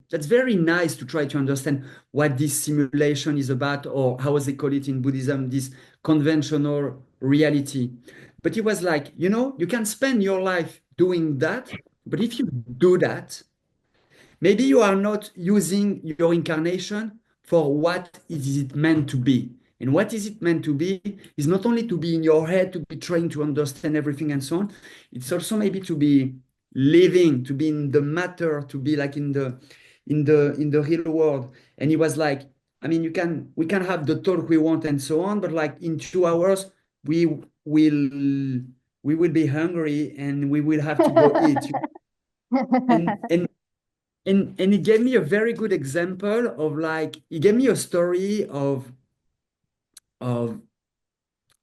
that's very nice to try to understand what this simulation is about, or how they call it in Buddhism, this conventional reality. But he was like, you can spend your life doing that, but if you do that, maybe you are not using your incarnation for what is it meant to be. And what is it meant to be is not only to be in your head, to be trying to understand everything and so on. It's also maybe to be living, to be in the matter, to be like in the real world. And he was like, I mean, we can have the talk we want and so on, but like in 2 hours, we will we will be hungry and we will have to go eat. And he gave me a very good example of like he gave me a story of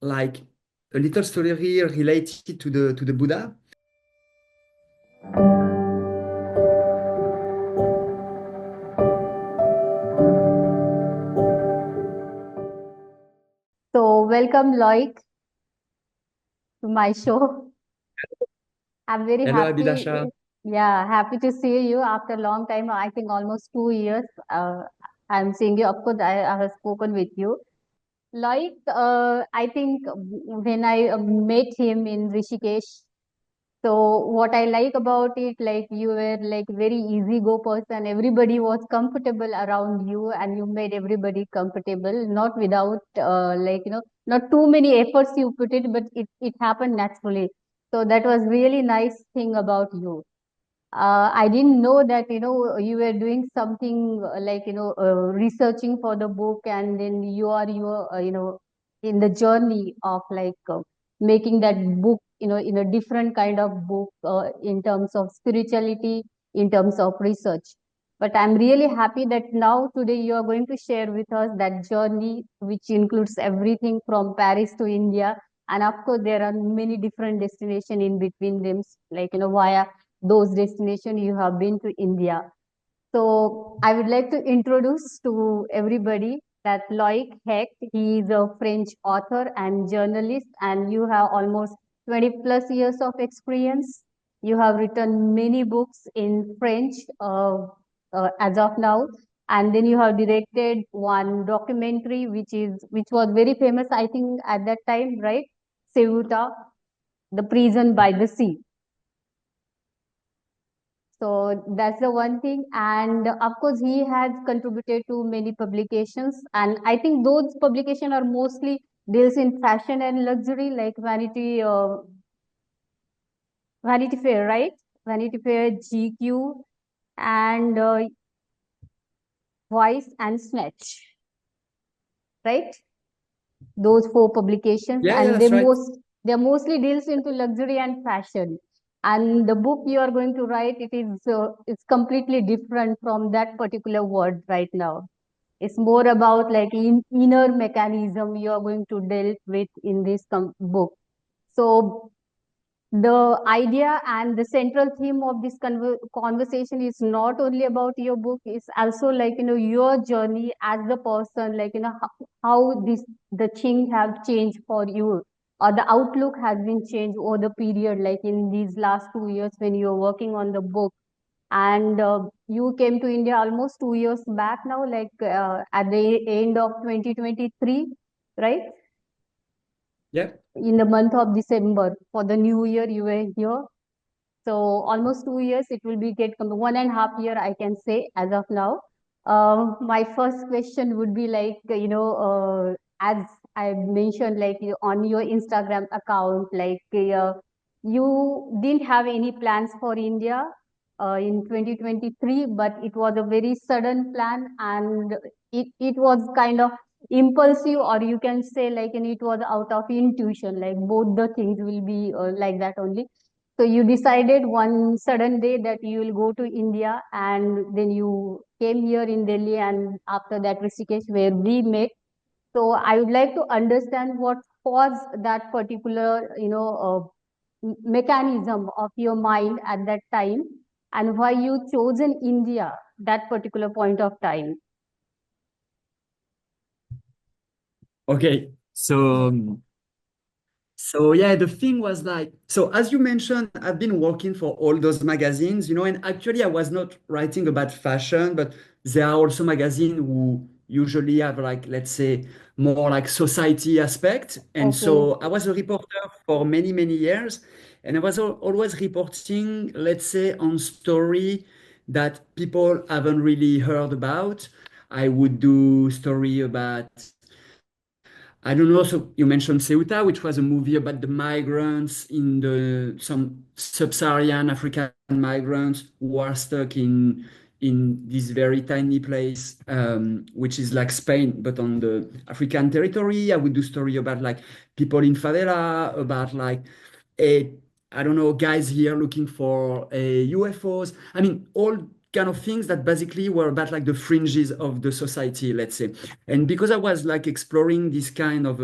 like a little story here related to the Buddha. So, welcome, Loic, to my show. I'm very Hello happy. Abhidasha. Yeah, happy to see you after a long time. I think almost 2 years. I'm seeing you. Of course, I have spoken with you. Loic, I think when I met him in Rishikesh, so what I like about it, like you were like very easy go person. Everybody was comfortable around you, and you made everybody comfortable. Not without not too many efforts you put it, but it happened naturally. So that was really nice thing about you. I didn't know that you were doing something researching for the book, and then you are in the journey of making that book in a different kind of book in terms of spirituality, in terms of research. But I'm really happy that now today you are going to share with us that journey, which includes everything from Paris to India, and of course there are many different destinations in between them, via those destinations you have been to India. So I would like to introduce to everybody that Loic Hecht, he is a French author and journalist, and you have almost 20 plus years of experience. You have written many books in French as of now, and then you have directed one documentary which was very famous, I think, at that time, right? Ceuta, the prison by the sea. So that's the one thing. And of course, he has contributed to many publications. And I think those publications are mostly deals in fashion and luxury, like Vanity Fair, right? Vanity Fair, GQ, and Vice and Snatch, right? Those four publications, Yeah, yeah, and that's right. they're mostly deals into luxury and fashion. And the book you are going to write, it's completely different from that particular word right now. It's more about like inner mechanism you are going to deal with in this book. So the idea and the central theme of this conversation is not only about your book, it's also your journey as the person, how this the thing have changed for you, or the outlook has been changed over the period, like in these last 2 years when you're working on the book. And you came to India almost 2 years back now, at the end of 2023, right? Yeah. In the month of December for the new year, you were here. So almost 2 years, it will be 1.5 year, I can say, as of now. My first question would be as I mentioned, on your Instagram account, you didn't have any plans for India in 2023, but it was a very sudden plan, and it was kind of impulsive, or you can say it was out of intuition, like both the things will be like that only. So you decided one sudden day that you will go to India, and then you came here in Delhi, and after that Rishikesh, where we met. So I would like to understand what was that particular, mechanism of your mind at that time, and why you chosen India that particular point of time. Okay. So So yeah, the thing was like, so as you mentioned, I've been working for all those magazines, and actually I was not writing about fashion, but there are also magazines who usually have like, let's say, more like society aspect. And Okay. so I was a reporter for many, many years, and I was always reporting, let's say, on story that people haven't really heard about. I would do story about I don't know. So you mentioned Ceuta, which was a movie about the migrants in the some sub-Saharan African migrants who are stuck in this very tiny place, which is like Spain, but on the African territory. I would do story about like people in favela, about like a I don't know guys here looking for a UFOs. I mean, all kind of things that basically were about like the fringes of the society, let's say. And because I was like exploring this kind of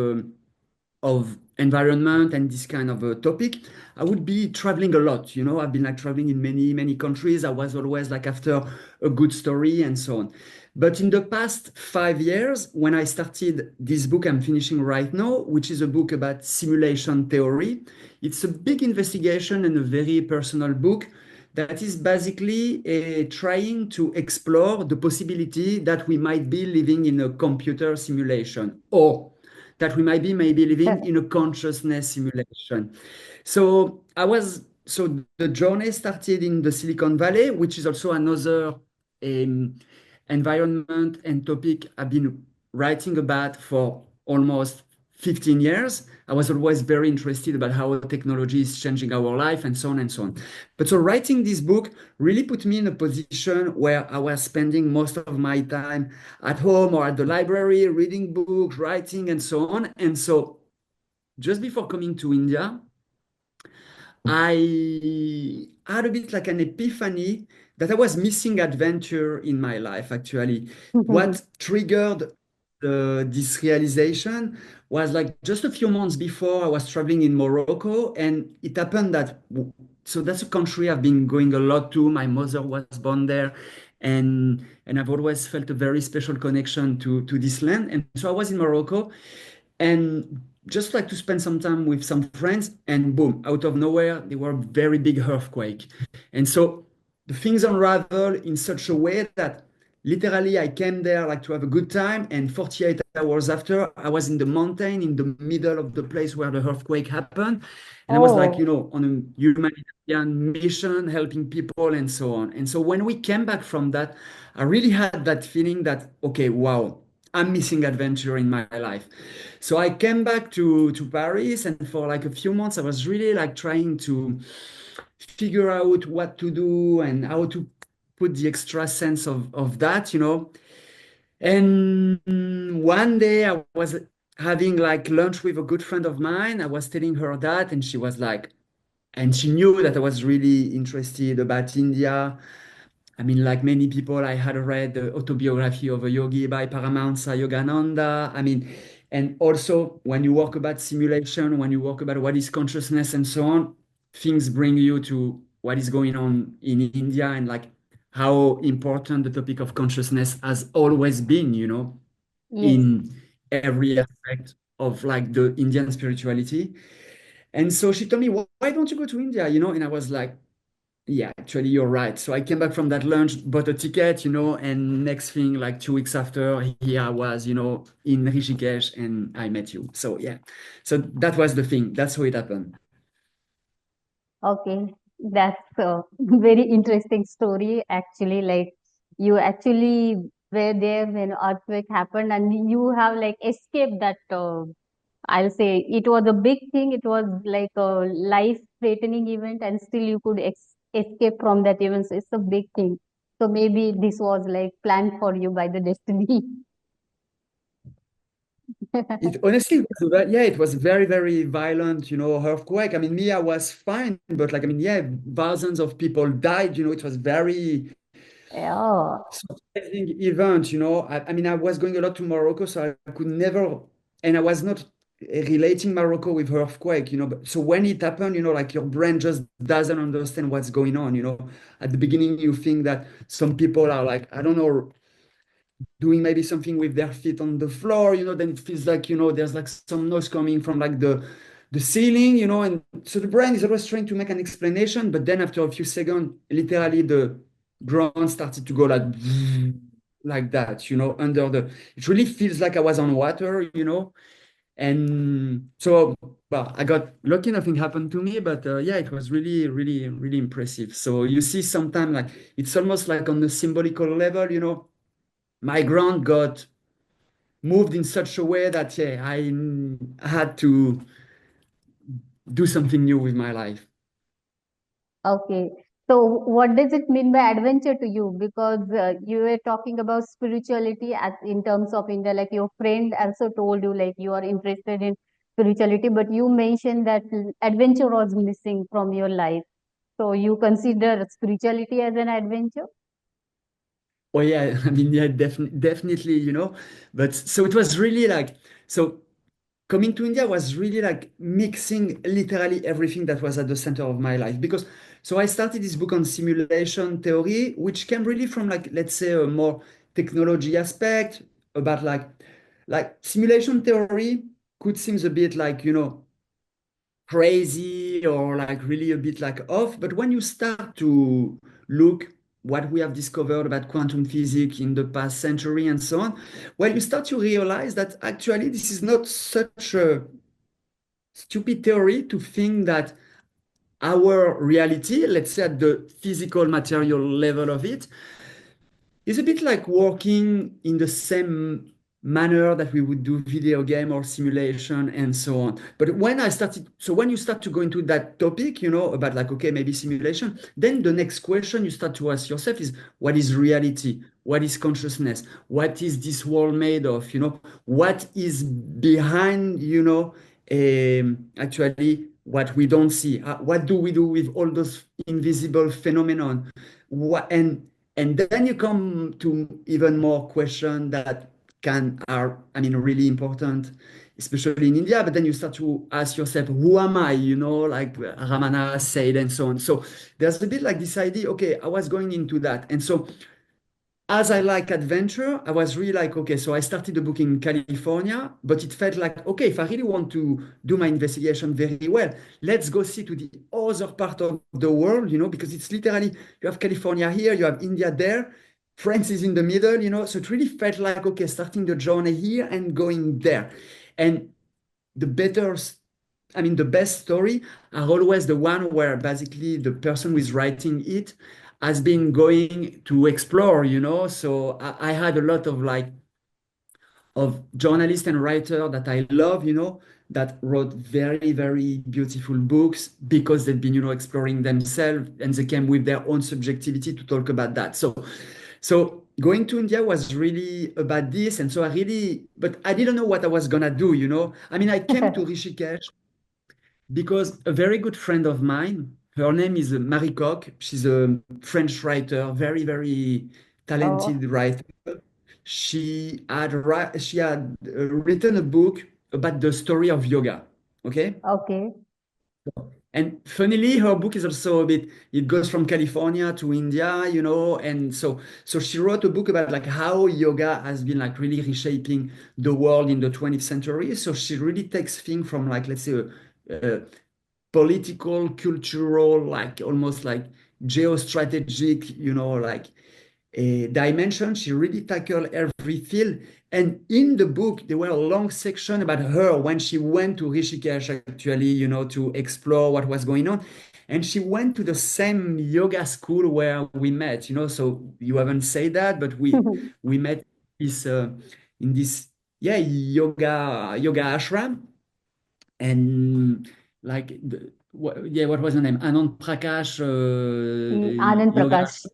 environment and this kind of a topic, I would be traveling a lot. I've been like traveling in many, many countries. I was always like after a good story and so on. But in the past 5 years, when I started this book I'm finishing right now, which is a book about simulation theory, it's a big investigation and a very personal book that is basically trying to explore the possibility that we might be living in a computer simulation or that we might be maybe living in a consciousness simulation. So the journey started in the Silicon Valley, which is also another um, environment and topic I've been writing about for almost 15 years. I was always very interested about how technology is changing our life and so on and so on. But so writing this book really put me in a position where I was spending most of my time at home or at the library, reading books, writing, and so on. And so just before coming to India, I had a bit like an epiphany that I was missing adventure in my life, actually. What triggered this realization was like just a few months before I was traveling in Morocco, and it happened that, so that's a country I've been going a lot to. My mother was born there, and I've always felt a very special connection to this land. And so I was in Morocco, and just like to spend some time with some friends, and boom, out of nowhere there were a very big earthquake. And so the things unravel in such a way that literally I came there like to have a good time, and 48 hours after I was in the mountain in the middle of the place where the earthquake happened, and I was like, Oh, on a humanitarian mission helping people and so on. And so when we came back from that, I really had that feeling that, okay, wow, I'm missing adventure in my life. So I came back to Paris, and for like a few months, I was really like trying to figure out what to do and how to put the extra sense of that. And one day I was having like lunch with a good friend of mine. I was telling her that, and she was like, and she knew that I was really interested about India. I mean, like many people, I had read the autobiography of a yogi by Paramahansa Yogananda. I mean, and also when you work about simulation, when you work about what is consciousness and so on, things bring you to what is going on in India and like how important the topic of consciousness has always been, yes. in every aspect of like the Indian spirituality. And so she told me, why don't you go to India? And I was like, yeah, actually, you're right. So I came back from that lunch, bought a ticket, and next thing, like 2 weeks after, here I was, in Rishikesh, and I met you. So yeah, so that was the thing. That's how it happened. Okay. That's a very interesting story, actually. Like, you actually were there when earthquake happened, and you have like escaped that. I'll say it was a big thing. It was like a life-threatening event, and still you could escape from that event. So it's a big thing. So maybe this was like planned for you by the destiny. It honestly was, yeah, it was very, very violent, earthquake. I mean, me, I was fine, but like, I mean, yeah, thousands of people died, it was very Yeah. surprising event, I mean, I was going a lot to Morocco, so I could never, and I was not relating Morocco with earthquake, But, so when it happened, like your brain just doesn't understand what's going on. At the beginning, you think that some people are like, I don't know, doing maybe something with their feet on the floor, then it feels like, there's like some noise coming from like the ceiling, and so the brain is always trying to make an explanation, but then after a few seconds, literally the ground started to go like that, under it really feels like I was on water, and so, well, I got lucky, nothing happened to me, but yeah, it was really, really, really impressive. So you see sometimes like it's almost like on the symbolical level, my ground got moved in such a way that yeah, I had to do something new with my life. Okay. So what does it mean by adventure to you? Because you were talking about spirituality as in terms of India, like your friend also told you like you are interested in spirituality, but you mentioned that adventure was missing from your life. So you consider spirituality as an adventure? Oh yeah, I mean, yeah, definitely, but so it was really like, so coming to India was really like mixing literally everything that was at the center of my life. Because so I started this book on simulation theory, which came really from like, let's say, a more technology aspect about like simulation theory could seem a bit like, crazy or like really a bit like off. But when you start to look what we have discovered about quantum physics in the past century and so on, well, you start to realize that actually this is not such a stupid theory to think that our reality, let's say at the physical material level of it, is a bit like working in the same manner that we would do video game or simulation and so on. But when I started, so when you start to go into that topic, about like, okay, maybe simulation, then the next question you start to ask yourself is, what is reality? What is consciousness? What is this world made of? What is behind, actually what we don't see? What do we do with all those invisible phenomenon? What, and then you come to even more questions that are, I mean, really important, especially in India. But then you start to ask yourself, who am I? Like Ramana said, and so on. So there's a bit like this idea, okay, I was going into that. And so as I like adventure, I was really like, okay, so I started the book in California, but it felt like, okay, if I really want to do my investigation very well, let's go see to the other part of the world, because it's literally, you have California here, you have India there, France is in the middle, so it really felt like, okay, starting the journey here and going there. And the better, I mean, the best story are always the one where basically the person who is writing it has been going to explore, So I had a lot of like of journalists and writers that I love, that wrote very, very beautiful books because they've been, exploring themselves and they came with their own subjectivity to talk about that. So going to India was really about this. And so but I didn't know what I was gonna do, I mean, I came to Rishikesh because a very good friend of mine, her name is Marie Koch. She's a French writer, very, very talented Oh, writer. She had written a book about the story of yoga. Okay. okay. And funnily, her book is also a bit, it goes from California to India, and so she wrote a book about like how yoga has been like really reshaping the world in the 20th century. So she really takes things from like, let's say, a political, cultural, like almost like geostrategic, like a dimension. She really tackled every field. And in the book, there were a long section about her when she went to Rishikesh, actually, to explore what was going on. And she went to the same yoga school where we met, So you haven't said that, but we met this in this yeah yoga ashram, and like what was the name? Anand Prakash Anand yoga. Prakash.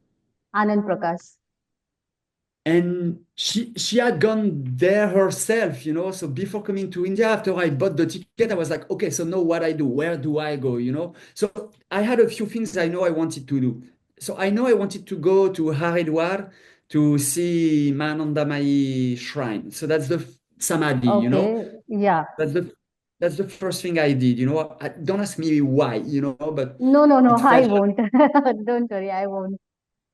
Anand Prakash. And she had gone there herself, So before coming to India, after I bought the ticket, I was like, okay, so now what I do? Where do I go? So I had a few things I know I wanted to do. So I know I wanted to go to Haridwar to see Manandamai shrine. So that's the Samadhi, Okay. Yeah. That's the first thing I did. Don't ask me why, but No, no, no, it I felt like, won't. Don't worry, I won't.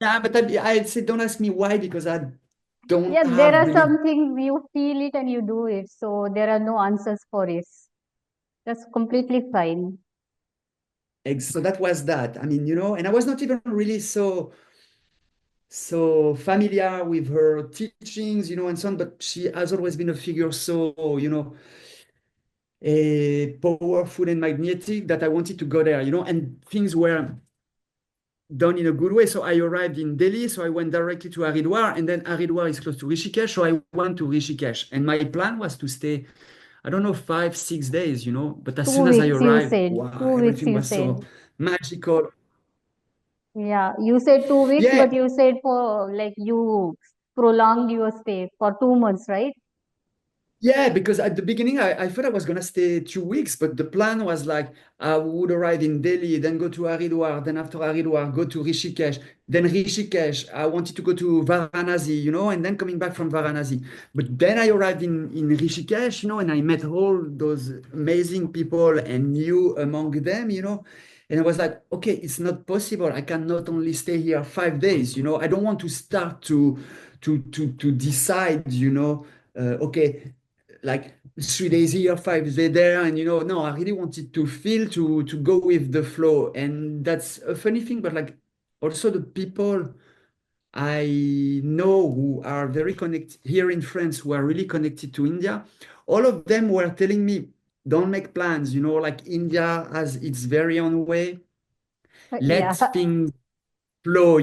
yeah, but I'd say don't ask me why because I don't Yeah, there have are really. some things you feel it and you do it. So there are no answers for it. That's completely fine. So that was that. I mean, and I was not even really so familiar with her teachings, and so on, but she has always been a figure so, powerful and magnetic that I wanted to go there, and things were done in a good way. So I arrived in Delhi, so I went directly to Haridwar, and then Haridwar is close to Rishikesh, so I went to Rishikesh. And my plan was to stay, I don't know, 5, 6 days, but as Two soon as I weeks you arrived, said. wow, 2 weeks everything you was said. so magical. Yeah, you said 2 weeks, Yeah, but you said for like you prolonged your stay for 2 months, right? yeah, because at the beginning I thought I was gonna stay 2 weeks, but the plan was like I would arrive in Delhi, then go to Haridwar, then after Haridwar go to Rishikesh, then Rishikesh. I wanted to go to Varanasi, and then coming back from Varanasi. But then I arrived in Rishikesh, and I met all those amazing people and you among them, And I was like, okay, it's not possible. I cannot only stay here 5 days, I don't want to start to decide, okay, like 3 days here, 5 days there, and no, I really wanted to feel to go with the flow, and that's a funny thing. But like also the people I know who are very connected here in France, who are really connected to India, all of them were telling me, don't make plans, like India has its very own way. Let Yeah. things flow,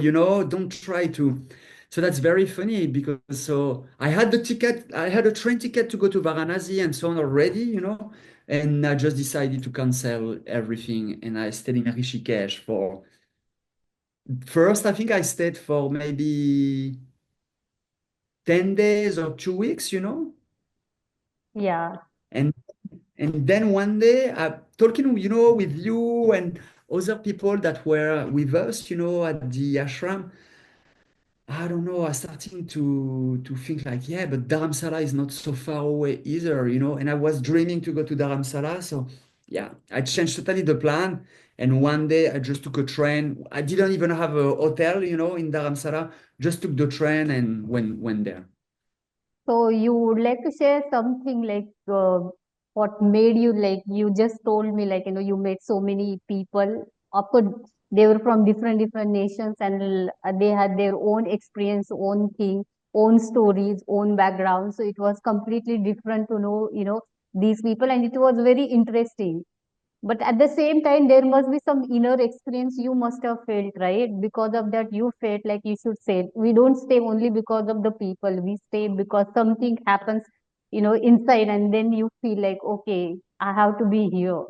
don't try to. So that's very funny because so I had the ticket, I had a train ticket to go to Varanasi and so on already, and I just decided to cancel everything and I stayed in Rishikesh for first, I think I stayed for maybe 10 days or 2 weeks, Yeah. and and then one day talking, with you and other people that were with us, at the ashram. I don't know. I starting to think like, yeah, but Dharamsala is not so far away either, And I was dreaming to go to Dharamsala, so yeah, I changed totally the plan. And one day I just took a train. I didn't even have a hotel, in Dharamsala. Just took the train and went there. So you would like to share something like what made you like you just told me like you met so many people. Of course, they were from different nations and they had their own experience, own thing, own stories, own background. So it was completely different to know these people, and it was very interesting. But at the same time, there must be some inner experience you must have felt, right? Because of that, you felt like you should say, we don't stay only because of the people. We stay because something happens, inside, and then you feel like, okay, I have to be here.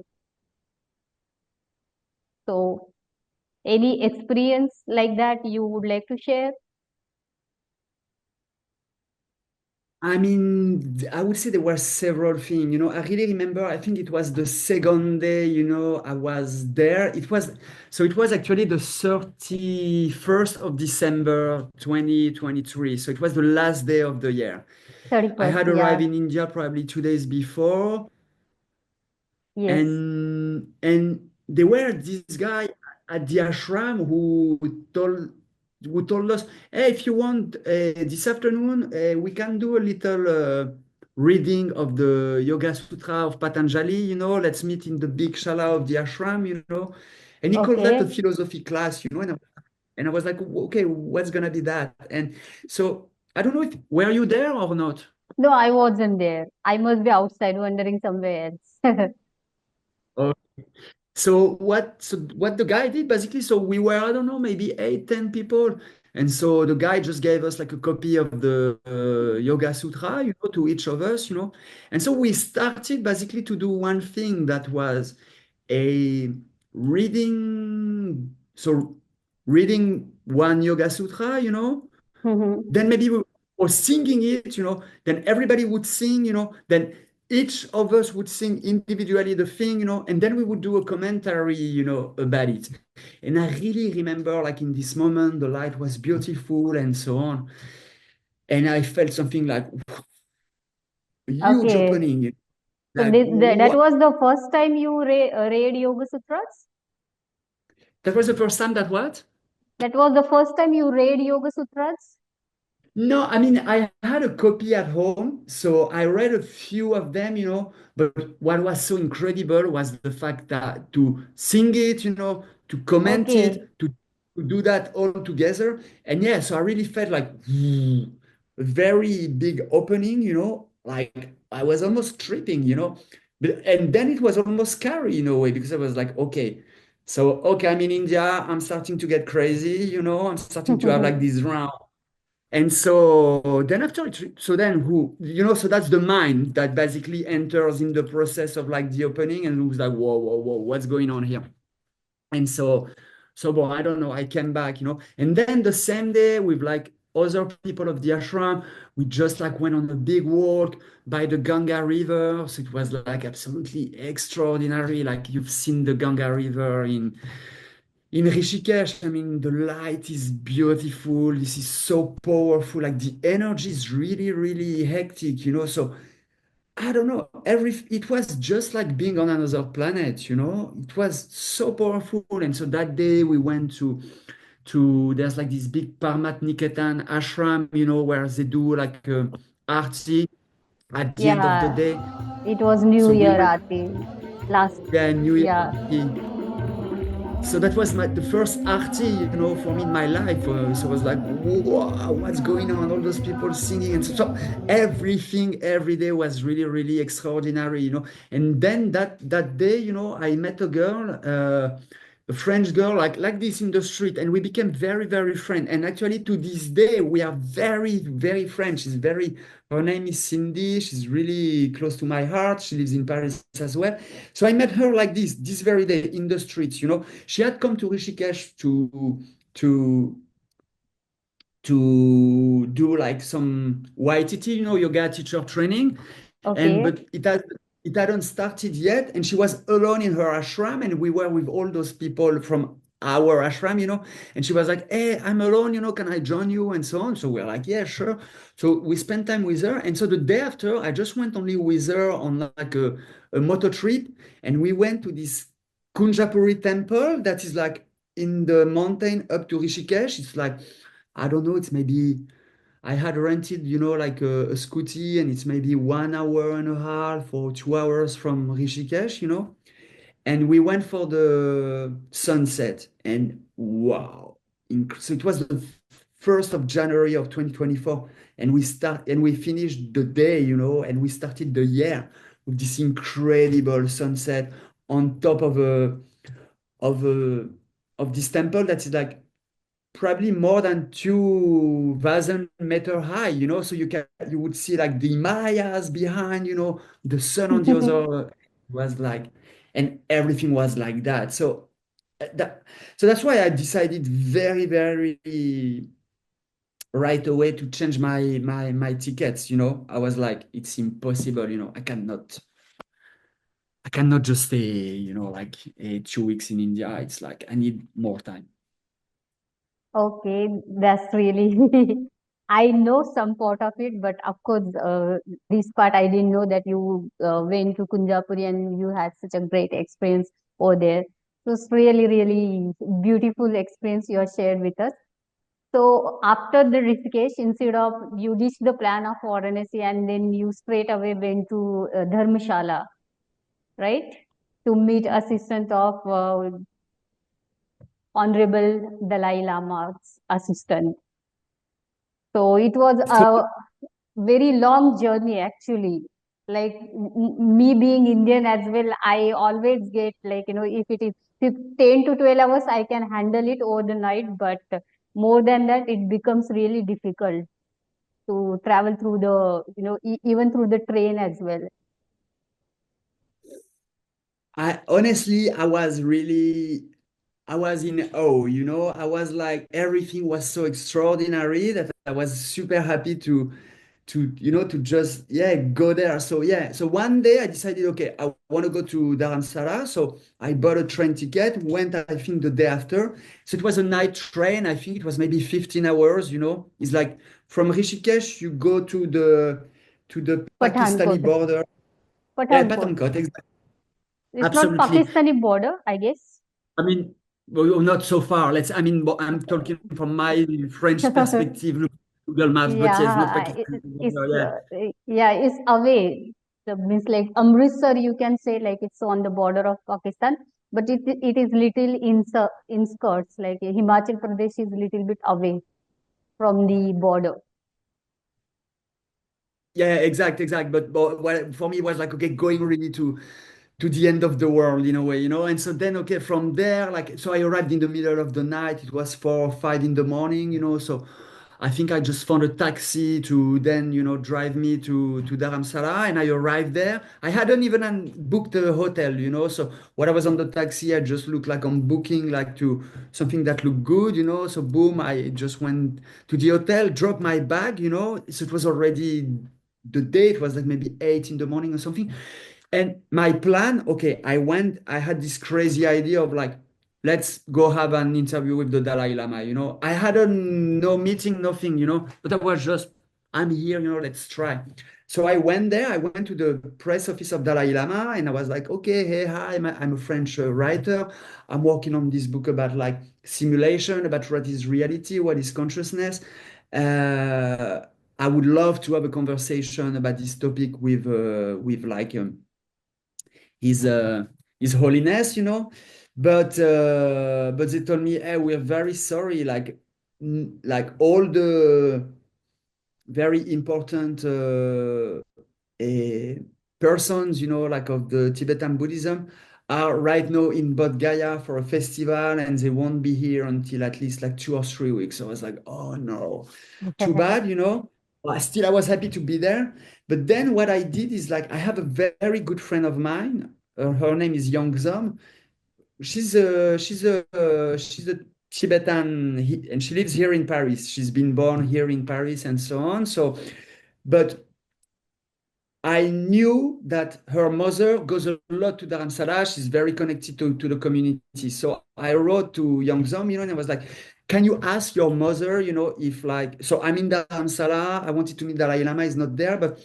So, any experience like that you would like to share? I mean, I would say there were several things, I really remember, I think it was the second day, I was there. It was actually the 31st of December, 2023. So it was the last day of the year. I 31st, had arrived yeah. in India probably 2 days before, Yes. and there were this guy at the ashram who told us, hey, if you want, this afternoon we can do a little reading of the Yoga Sutra of Patanjali, let's meet in the big shala of the ashram, and he called that a Okay. philosophy class, and I was like, okay, what's gonna be that? And so I don't know if were you there or not. No, I wasn't there. I must be outside wandering somewhere else. So what the guy did basically, so we were, I don't know, maybe 8, 10 people. And so the guy just gave us like a copy of the Yoga Sutra, to each of us, And so we started basically to do one thing that was a reading. So reading one Yoga Sutra, Mhm. then maybe we or singing it, then everybody would sing, then each of us would sing individually the thing, and then we would do a commentary, about it. And I really remember, like in this moment, the light was beautiful and so on. And I felt something like a huge Okay. opening, So like that what? was the first time you read Yoga Sutras? That was the first time that what? That was the first time you read Yoga Sutras? No, I mean, I had a copy at home, so I read a few of them, but what was so incredible was the fact that to sing it, to comment Okay. it, to do that all together. And yeah, so I really felt like a very big opening, like I was almost tripping, and then it was almost scary in a way because I was like, okay, I'm in India, I'm starting to get crazy, I'm starting to have like this round. And so then after it, so then so that's the mind that basically enters in the process of like the opening and who's like, whoa, whoa, whoa, what's going on here? And so, well, I don't know, I came back, and then the same day with like other people of the ashram, we just like went on a big walk by the Ganga River. So it was like absolutely extraordinary. Like you've seen the Ganga River in Rishikesh. I mean, the light is beautiful. This is so powerful. Like the energy is really, really hectic, So I don't know. It was just like being on another planet, It was so powerful. And so that day we went to there's like this big Parmat Niketan ashram, where they do like arti at the end of the Yeah, day. it was New So we Year, went, Aarti. Last, yeah, New Year yeah. Arti. So that was the first arty, for me in my life. So I was like, wow, what's going on? All those people singing and so everything every day was really, really extraordinary, And then that day, I met a girl, a French girl, like this in the street, and we became very, very friends. And actually, to this day, we are very, very French. Her name is Cindy. She's really close to my heart. She lives in Paris as well. So I met her like this very day in the streets, She had come to Rishikesh to to do like some YTT, yoga teacher training, and Okay. but it hadn't started yet, and she was alone in her ashram, and we were with all those people from our ashram, and she was like, "Hey, I'm alone, can I join you?" and so on. So we're like, "Yeah, sure." So we spent time with her, and so the day after, I just went only with her on like a motor trip, and we went to this Kunjapuri temple that is like in the mountain up to Rishikesh. It's like, I don't know, it's maybe I had rented, like a scooty, and it's maybe 1 hour and a half or 2 hours from Rishikesh, and we went for the sunset, and wow. So it was the 1st of January of 2024, and we finished the day, and we started the year with this incredible sunset on top of a of this temple that is like probably more than 2,000 meter high, so you would see like the Himalayas behind, the sun on the other was like, and everything was like that. So that's why I decided very, very right away to change my tickets, I was like, it's impossible, I cannot just stay, like 2 weeks in India. It's like I need more time. Okay, that's really, I know some part of it, but of course, this part I didn't know that you went to Kunjapuri and you had such a great experience over there. So it's really, really beautiful experience you have shared with us. So after the Rishikesh, instead of you ditched the plan of Varanasi and then you straight away went to Dharmshala, right? To meet assistant of Honorable Dalai Lama's assistant. So it was So a very long journey actually. Like me being Indian as well, I always get like, if it is 10 to 12 hours, I can handle it over the night. But more than that, it becomes really difficult to travel through the, even through the train as well. I honestly, I was in awe, I was like, everything was so extraordinary that I was super happy to just, yeah, go there. So, yeah. So one day I decided, okay, I want to go to Dharamsala. So I bought a train ticket, went, I think, the day after. So it was a night train. I think it was maybe 15 hours, It's like from Rishikesh, you go to the Pathankot. Pakistani border. Yeah, Pathankot. Pathankot, exactly. It's not Absolutely. Pakistani border, I guess. I mean, well, not so far. I'm talking from my French perspective. Look, Google Maps, but yeah, it's not Yeah, Pakistan. it's Yeah, yeah, it's away. So means like Amritsar, you can say like it's on the border of Pakistan, but it is little in skirts. Like Himachal Pradesh is little bit away from the border. yeah, exact. But what for me it was like, okay, going really to the end of the world in a way, you know. And so then, okay, from there, like, so I arrived in the middle of the night. It was 4 or 5 in the morning, you know. So I think I just found a taxi to then, you know, drive me to Dharamsala, and I arrived there. I hadn't even booked a hotel, you know. So when I was on the taxi, I just looked like I'm booking like to something that looked good, you know. So boom, I just went to the hotel, dropped my bag, you know. So it was already the day. It was like maybe 8 in the morning or something. And my plan, okay, I had this crazy idea of like, let's go have an interview with the Dalai Lama, you know. I had no meeting, nothing, you know, but I was just, I'm here, you know, let's try. So I went there, I went to the press office of Dalai Lama, and I was like, okay, hey, hi, I'm a French writer. I'm working on this book about like simulation, about what is reality, what is consciousness. Uh, I would love to have a conversation about this topic with like his his holiness, you know. But they told me, hey, we're very sorry, like like all the very important persons, you know, like of the Tibetan Buddhism are right now in Bodh Gaya for a festival, and they won't be here until at least like 2 or 3 weeks. So I was like, oh no, too bad, you know. Still, I was happy to be there. But then what I did is like, I have a very good friend of mine. Her name is Youngzom. She's a Tibetan, and she lives here in Paris. She's been born here in Paris and so on. So, but I knew that her mother goes a lot to Dharamsala. She's very connected to the community. So I wrote to Youngzom, you know, and I was like, can you ask your mother, you know, if like, so I'm in Dharamsala, I wanted to meet Dalai Lama, is not there, but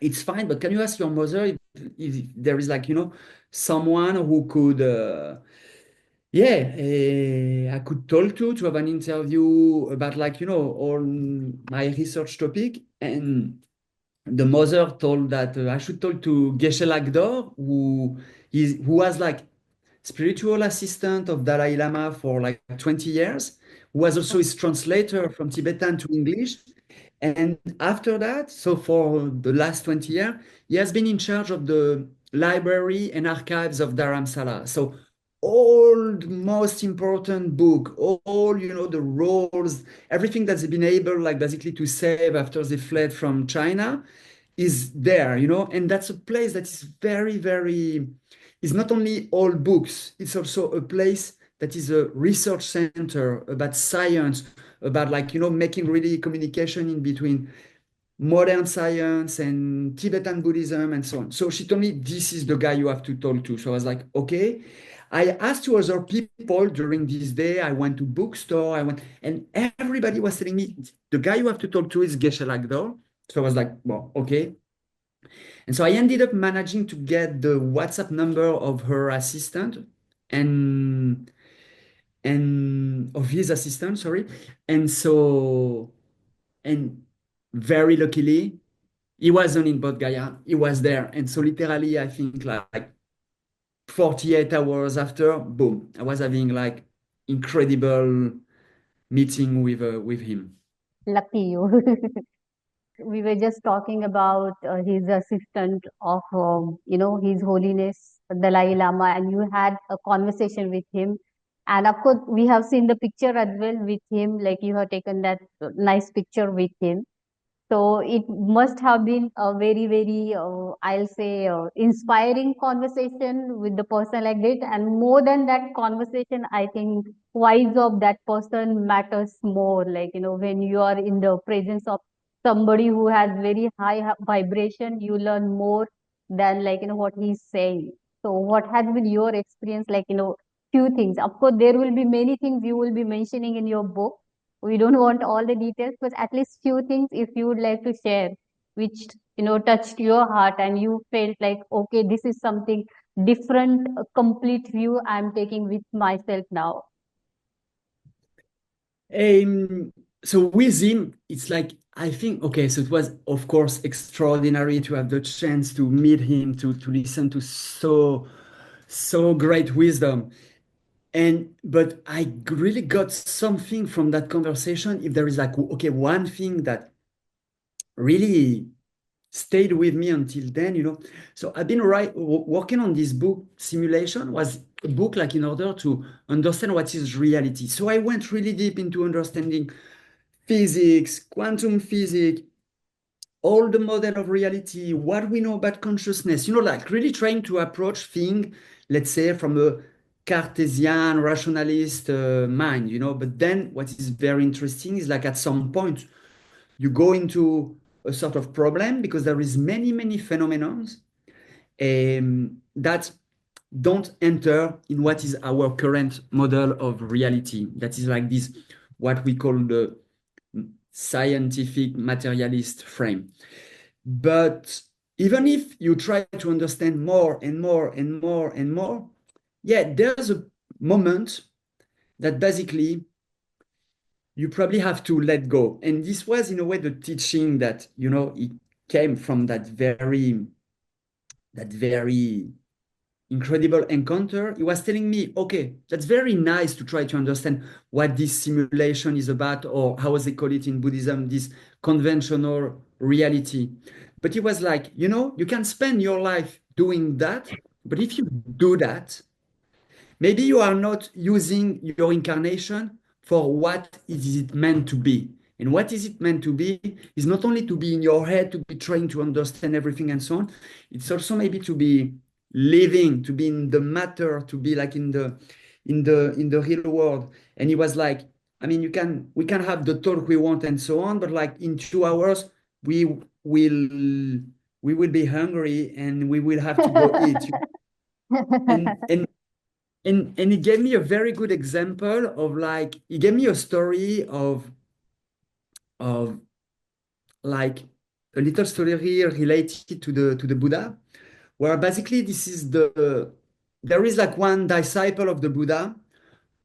it's fine. But can you ask your mother if there is like, you know, someone who could, yeah, I could talk to have an interview about like, you know, all my research topic. And the mother told that I should talk to Geshe Lagdor, who was like spiritual assistant of Dalai Lama for like 20 years, who was also his translator from Tibetan to English. And after that, so for the last 20 years, he has been in charge of the library and archives of Dharamsala. So all the most important book, all, you know, the rolls, everything that's been able, like basically to save after they fled from China is there, you know. And that's a place that is very, is not only all books, it's also a place that is a research center about science, about like, you know, making really communication in between modern science and Tibetan Buddhism and so on. So she told me, this is the guy you have to talk to. So I was like, okay. I asked to other people during this day. I went to bookstore, and everybody was telling me, the guy you have to talk to is Geshe Lagdor. So I was like, well, okay. And so I ended up managing to get the WhatsApp number of her assistant, and of his assistant, sorry. And so, and very luckily, he wasn't in Bodh Gaya. He was there. And so literally, I think like 48 hours after, boom, I was having like incredible meeting with him. Lucky you. We were just talking about his assistant of, His Holiness Dalai Lama, and you had a conversation with him. And of course, we have seen the picture as well with him, like you have taken that nice picture with him. So it must have been a very, I'll say, inspiring conversation with the person like this. And more than that conversation, I think wise of that person matters more. Like, when you are in the presence of somebody who has very high vibration, you learn more than like, what he's saying. So what has been your experience? Like, few things. Of course, there will be many things you will be mentioning in your book. We don't want all the details, but at least few things if you would like to share, which touched your heart and you felt like, okay, this is something different, a complete view I'm taking with myself now. so with him, it's like, I think, okay, so it was, of course, extraordinary to have the chance to meet him, to listen to so great wisdom. And but I really got something from that conversation. If there is like, okay, one thing that really stayed with me until then, So I've been working on this book. Simulation was a book like in order to understand what is reality. So I went really deep into understanding physics, quantum physics, all the model of reality, what we know about consciousness, like really trying to approach things, let's say, from a Cartesian rationalist mind, But then what is very interesting is like at some point you go into a sort of problem because there is many phenomena that don't enter in what is our current model of reality. That is like this, what we call the scientific materialist frame. But even if you try to understand more and more and more and more, yeah, there's a moment that basically you probably have to let go. And this was, in a way, the teaching that, it came from that very incredible encounter. He was telling me, okay, that's very nice to try to understand what this simulation is about, or how they call it in Buddhism, this conventional reality. But he was like, you can spend your life doing that, but if you do that, maybe you are not using your incarnation for what is it meant to be. And what is it meant to be is not only to be in your head, to be trying to understand everything and so on. It's also maybe to be living, to be in the matter, to be like in the real world. And he was like, I mean, we can have the talk we want and so on, but like in 2 hours, we will we will be hungry and we will have to go eat. And he gave me a very good example of like he gave me a story of like a little story here related to the Buddha, where basically there is like one disciple of the Buddha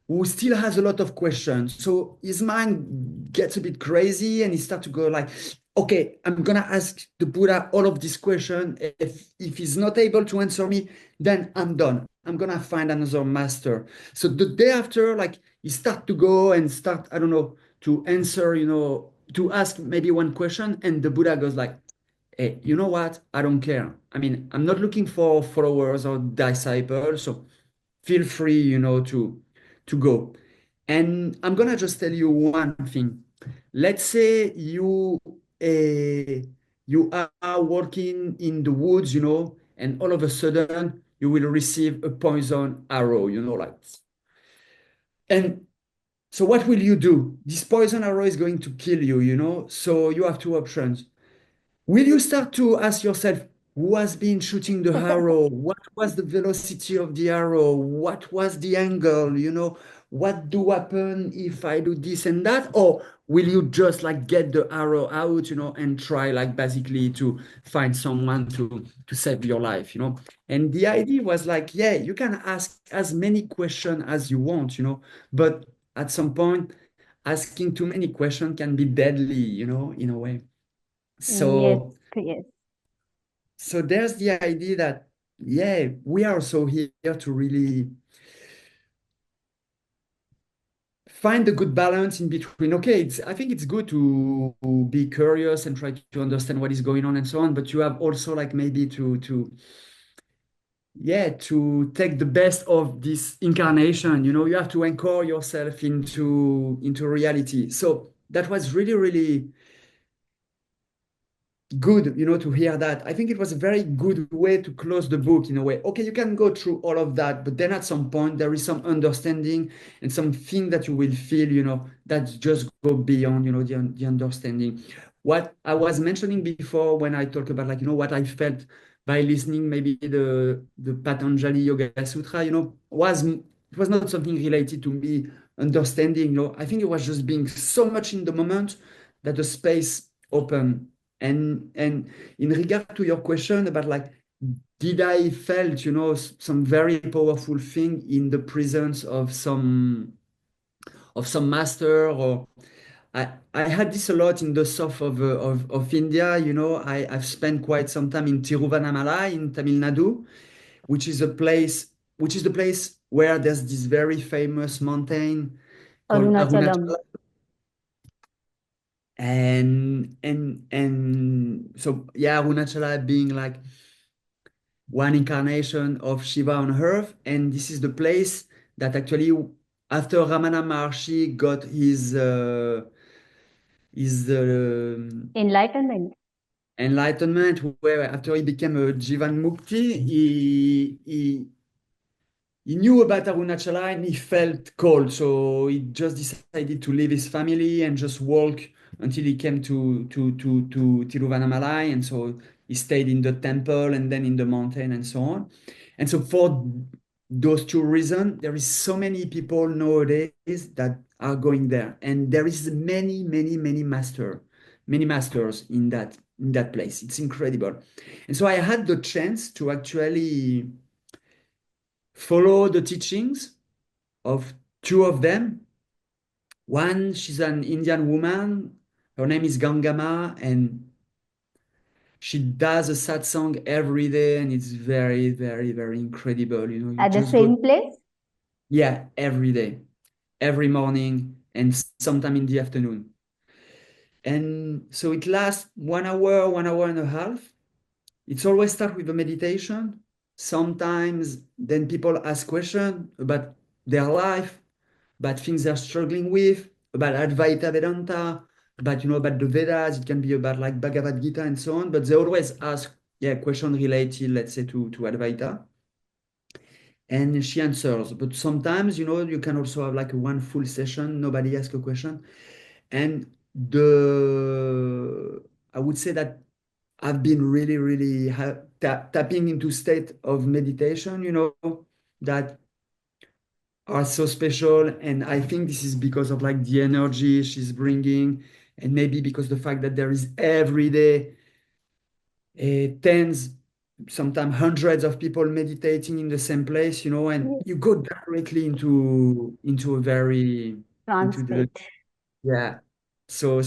who still has a lot of questions. So his mind gets a bit crazy and he starts to go like, okay, I'm gonna ask the Buddha all of these questions. If he's not able to answer me, then I'm done. I'm gonna find another master. So the day after, like he start to go and start, I don't know, to answer, to ask maybe one question, and the Buddha goes like, hey, you know what? I don't care. I mean, I'm not looking for followers or disciples, so feel free, to go. And I'm gonna just tell you one thing. Let's say you are working in the woods, and all of a sudden you will receive a poison arrow, like. And so what will you do? This poison arrow is going to kill you, So you have two options. Will you start to ask yourself, who has been shooting the arrow? What was the velocity of the arrow? What was the angle? What do happen if I do this and that? Or will you just like get the arrow out, and try like basically to find someone to save your life, And the idea was like, yeah, you can ask as many questions as you want, but at some point, asking too many questions can be deadly, in a way. Yes, So yes. so there's the idea that, yeah, we are also here to really find a good balance in between. Okay, I think it's good to be curious and try to understand what is going on and so on, but you have also like maybe to take the best of this incarnation. You have to anchor yourself into reality. So that was really, really good, to hear that. I think it was a very good way to close the book in a way. Okay, you can go through all of that, but then at some point there is some understanding and something that you will feel, that just go beyond, the understanding. What I was mentioning before when I talk about like, what I felt by listening maybe the Patanjali Yoga Sutra, it was not something related to me understanding, I think it was just being so much in the moment that the space opened. And in regard to your question about like, did I felt, some very powerful thing in the presence of some master, or I had this a lot in the south of India. I've spent quite some time in Tiruvannamalai in Tamil Nadu, which is a place, which is the place where there's this very famous mountain called Arunachalam. Arunachala. And so yeah, Arunachala being like one incarnation of Shiva on earth, and this is the place that actually after Ramana Maharshi got his Enlightenment. enlightenment, where after he became a Jivan Mukti, he knew about Arunachala and he felt cold. So he just decided to leave his family and just walk until he came to Tiruvannamalai. And so he stayed in the temple and then in the mountain and so on. And so for those two reasons, there is so many people nowadays that are going there. And there is many masters in that place. It's incredible. And so I had the chance to actually follow the teachings of two of them. One, she's an Indian woman. Her name is Gangama, and she does a satsang every day, and it's very incredible. You At the just go, same place? yeah, every day, every morning, and sometime in the afternoon. And so it lasts 1 hour, 1 hour and a half. It's always start with a meditation. Sometimes then people ask questions about their life, about things they're struggling with, about Advaita Vedanta, about the Vedas. It can be about like Bhagavad Gita and so on. But they always ask, yeah, question related, let's say, to Advaita. And she answers. But sometimes, you can also have like one full session, nobody asks a question. And I would say that I've been really tapping into state of meditation, that are so special. And I think this is because of like the energy she's bringing, and maybe because the fact that there is every day tens, sometimes hundreds of people meditating in the same place, and Yes. you go directly into a very Trance into the state. yeah. So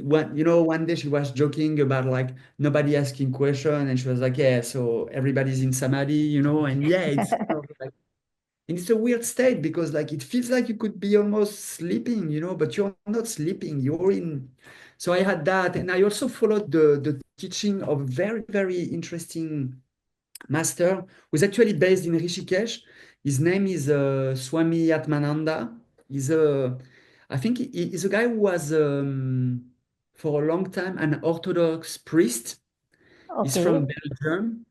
one day she was joking about like nobody asking question, and she was like, yeah, so everybody's in samadhi, and yeah, it's like, and it's a weird state because like it feels like you could be almost sleeping, but you're not sleeping. You're in. So I had that, and I also followed the teaching of a very interesting master who's actually based in Rishikesh. His name is Swami Atmananda. He's a, I think he's a guy who was for a long time an Orthodox priest. He's from Okay. Belgium,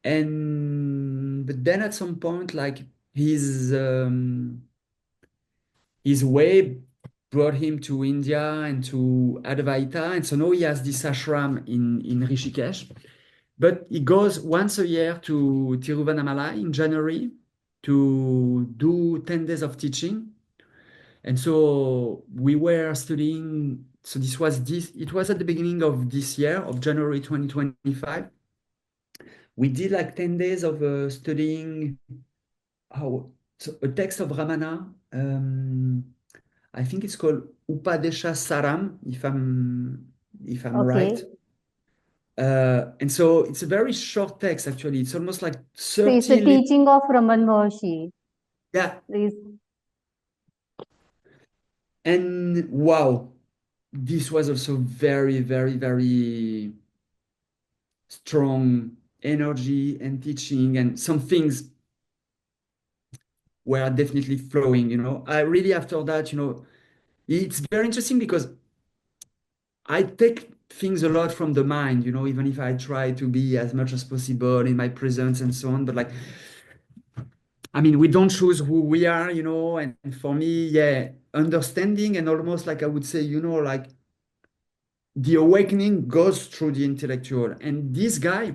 and but then at some point, like his way brought him to India and to Advaita, and so now he has this ashram in Rishikesh. But he goes once a year to Tiruvannamalai in January to do 10 days of teaching. And so we were studying. So it was at the beginning of this year, of January 2025. We did like 10 days of studying so a text of Ramana. I think it's called Upadesha Saram, if I'm right. Okay. And so it's a very short text, actually. It's almost like So it's a 30 little, teaching of Raman Maharshi. yeah. Is And wow, this was also very strong energy and teaching, and some things were definitely flowing, I really, after that, it's very interesting because I take things a lot from the mind, even if I try to be as much as possible in my presence and so on. But like, I mean, we don't choose who we are, and for me, yeah, understanding and almost like I would say, like the awakening goes through the intellectual. And this guy,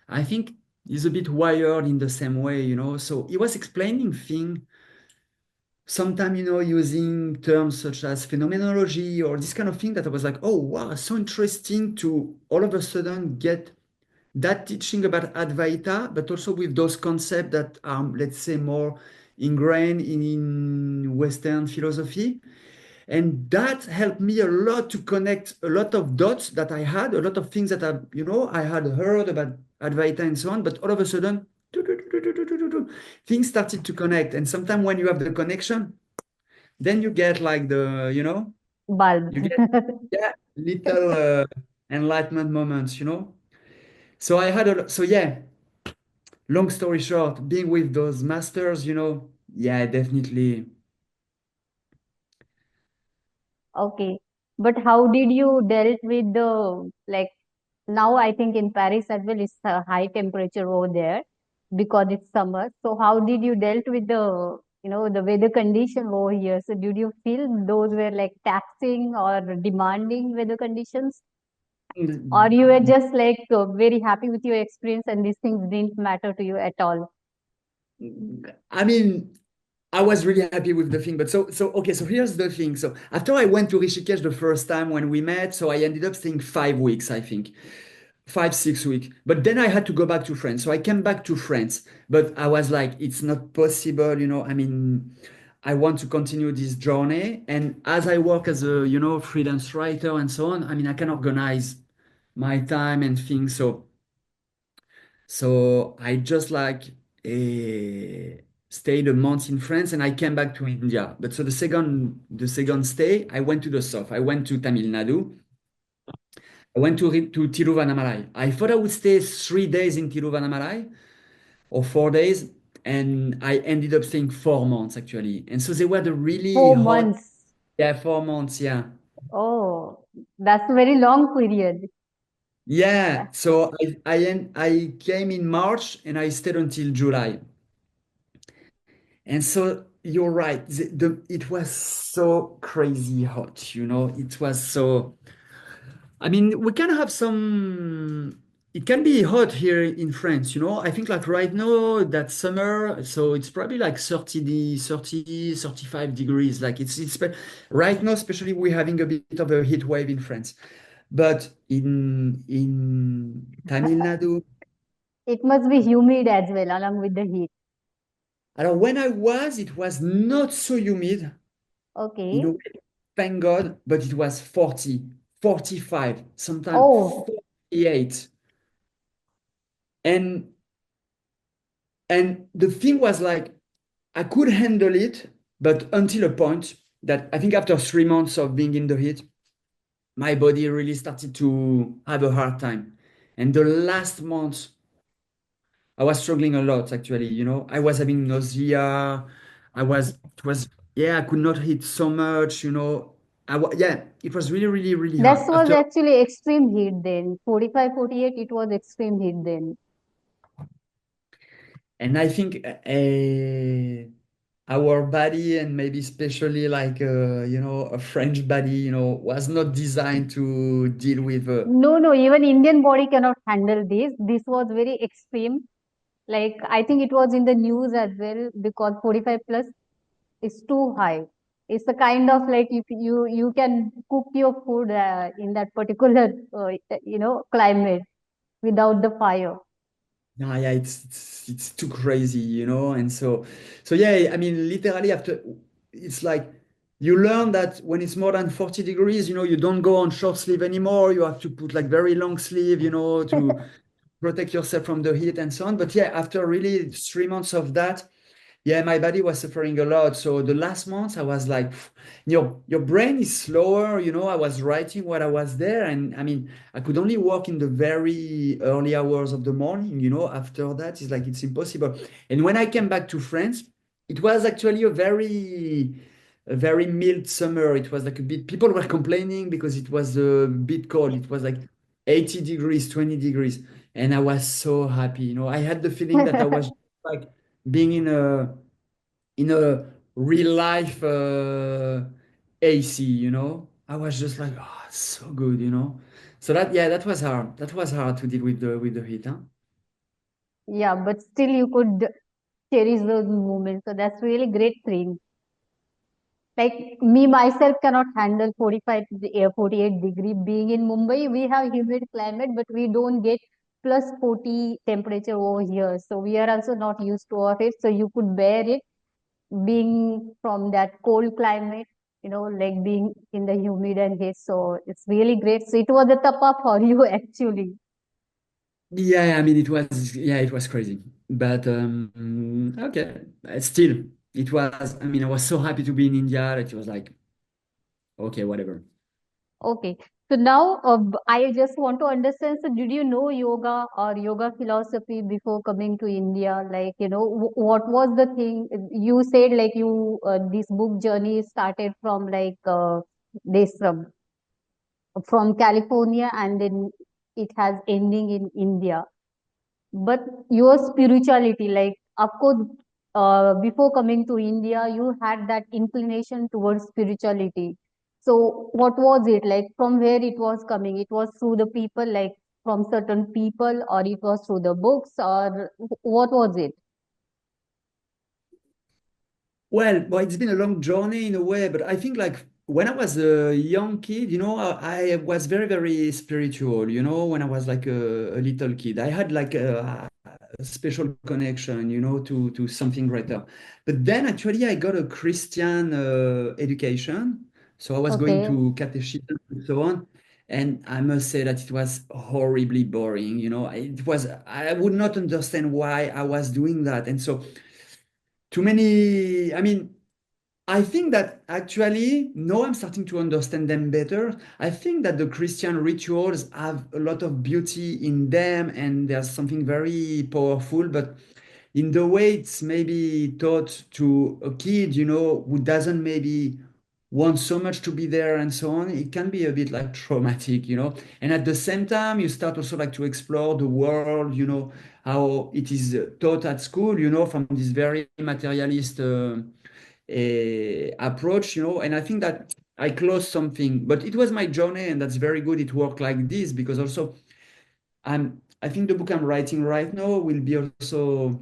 I think, is a bit wired in the same way, So he was explaining things, sometimes, using terms such as phenomenology or this kind of thing that I was like, oh, wow, so interesting to all of a sudden get that teaching about Advaita, but also with those concepts that are, let's say, more ingrained in Western philosophy. And that helped me a lot to connect a lot of dots that I had, a lot of things that I had heard about Advaita and so on, but all of a sudden, things started to connect. And sometimes when you have the connection, then you get like Bulb. you get, yeah, little enlightenment moments. So yeah, long story short, being with those masters, yeah, definitely. Okay. But how did you dealt with the like now I think in Paris as well it's a high temperature over there because it's summer. So how did you dealt with the the weather condition over here? So did you feel those were like taxing or demanding weather conditions? Or you were just like very happy with your experience and these things didn't matter to you at all? I mean, I was really happy with the thing, but okay, so here's the thing. So after I went to Rishikesh the first time when we met, so I ended up staying 5 weeks, I think. 5, 6 weeks. But then I had to go back to France. So I came back to France, but I was like, it's not possible. I mean, I want to continue this journey. And as I work as a freelance writer and so on, I mean, I can organize my time and things. So I just like stayed a month in France and I came back to India. But so the second stay, I went to the south. I went to Tamil Nadu. I went to Tiruvannamalai. I thought I would stay 3 days in Tiruvannamalai or 4 days, and I ended up staying 4 months actually. And so they were the really Four hot, months. yeah, 4 months, yeah. Oh, that's a very long period. Yeah, so I came in March and I stayed until July. And so you're right. It was so crazy hot. It was so. I mean, we can have some. It can be hot here in France. I think like right now that summer, so it's probably like 35 degrees. Like right now, especially we're having a bit of a heat wave in France. But in Tamil Nadu, It must be humid as well, along with the heat. when I was, it was not so humid. In Okay. a way, thank God, but it was 40, 45, sometimes Oh, 48. And and the thing was like I could handle it, but until a point that I think after 3 months of being in the heat, my body really started to have a hard time. And the last month, I was struggling a lot actually. I was having nausea. It was, yeah, I could not eat so much. Yeah, it was really, really, really that hard. was After actually extreme heat then. 45, 48. It was extreme heat then. And I think our body, and maybe especially like a French body, was not designed to deal with. No, no, even Indian body cannot handle this. This was very extreme. Like, I think it was in the news as well because 45 plus is too high. It's the kind of like if you can cook your food in that particular climate without the fire. Yeah, yeah, it's too crazy. And so yeah, I mean, literally after, it's like you learn that when it's more than 40 degrees, you don't go on short sleeve anymore. You have to put like very long sleeve, to protect yourself from the heat and so on. But yeah, after really 3 months of that, yeah, my body was suffering a lot. So the last month, I was like, your brain is slower. I was writing while I was there, and I mean, I could only work in the very early hours of the morning. After that, it's like it's impossible. And when I came back to France, it was actually a very mild summer. It was like a bit. People were complaining because it was a bit cold. It was like 80 degrees, 20 degrees, and I was so happy. I had the feeling that I was like being in a real life AC. I was just like, oh, it's so good. So yeah, that was hard. That was hard to deal with the heat, huh? Yeah, but still you could cherish those moments. So that's really great thing. Like me myself cannot handle 45 48 degree being in Mumbai. We have humid climate, but we don't get plus 40 temperature over here. So we are also not used to of it. So you could bear it being from that cold climate. like being in the humid and heat. So it's really great. So it was a tapa for you actually. Yeah, I mean, it was crazy. But okay, still, it was, I mean, I was so happy to be in India that it was like, okay, whatever. Okay. So now I just want to understand. So did you know yoga or yoga philosophy before coming to India? Like, what was the thing you said, like this book journey started from like this from California and then it has ending in India. But your spirituality, like, of course, before coming to India, you had that inclination towards spirituality. So, what was it like? From where it was coming? It was through the people, like from certain people, or it was through the books, or what was it? Well, it's been a long journey in a way, but I think like when I was a young kid, I was very, very spiritual, when I was like a little kid. I had like a special connection, to something greater. But then actually I got a Christian education. So I was going Okay. to catechism and so on. And I must say that it was horribly boring. I would not understand why I was doing that. And so too many, I mean, I think that actually, now I'm starting to understand them better. I think that the Christian rituals have a lot of beauty in them and there's something very powerful, but in the way it's maybe taught to a kid, who doesn't maybe want so much to be there and so on, it can be a bit like traumatic. And at the same time, you start also like to explore the world, how it is taught at school, from this very materialist approach, and I think that I closed something, but it was my journey, and that's very good. It worked like this because also I think the book I'm writing right now will be also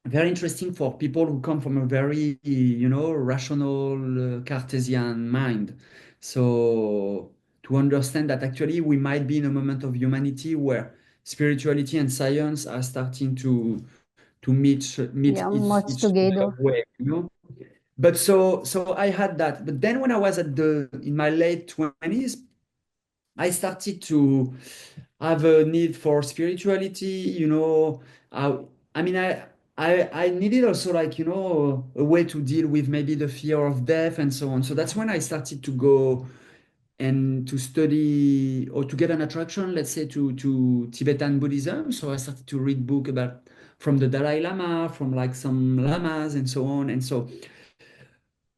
very interesting for people who come from a very, rational Cartesian mind. So to understand that actually we might be in a moment of humanity where spirituality and science are starting to meet Yeah, much each together. other way. But so I had that. But then when I was in my late 20s, I started to have a need for spirituality. I, I mean, I needed also like, a way to deal with maybe the fear of death and so on. So that's when I started to go and to study or to get an attraction, let's say, to Tibetan Buddhism. So I started to read book about from the Dalai Lama, from like some lamas and so on. And so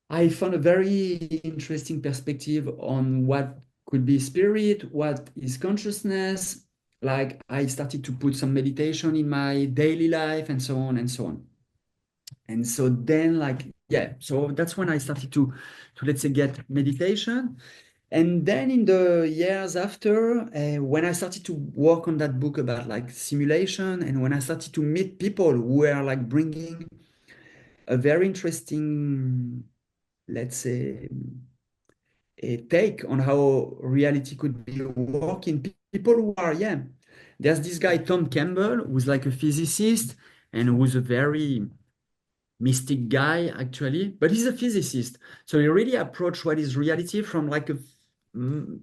I found a very interesting perspective on what could be spirit, what is consciousness. Like I started to put some meditation in my daily life and so on and so on. And so then like, yeah, so that's when I started to let's say get meditation. And then in the years after, when I started to work on that book about like simulation, and when I started to meet people who were like bringing a very interesting, let's say, a take on how reality could be working. People who are, yeah. There's this guy, Tom Campbell, who's like a physicist and who's a very mystic guy, actually, but he's a physicist. So he really approached what is reality from like a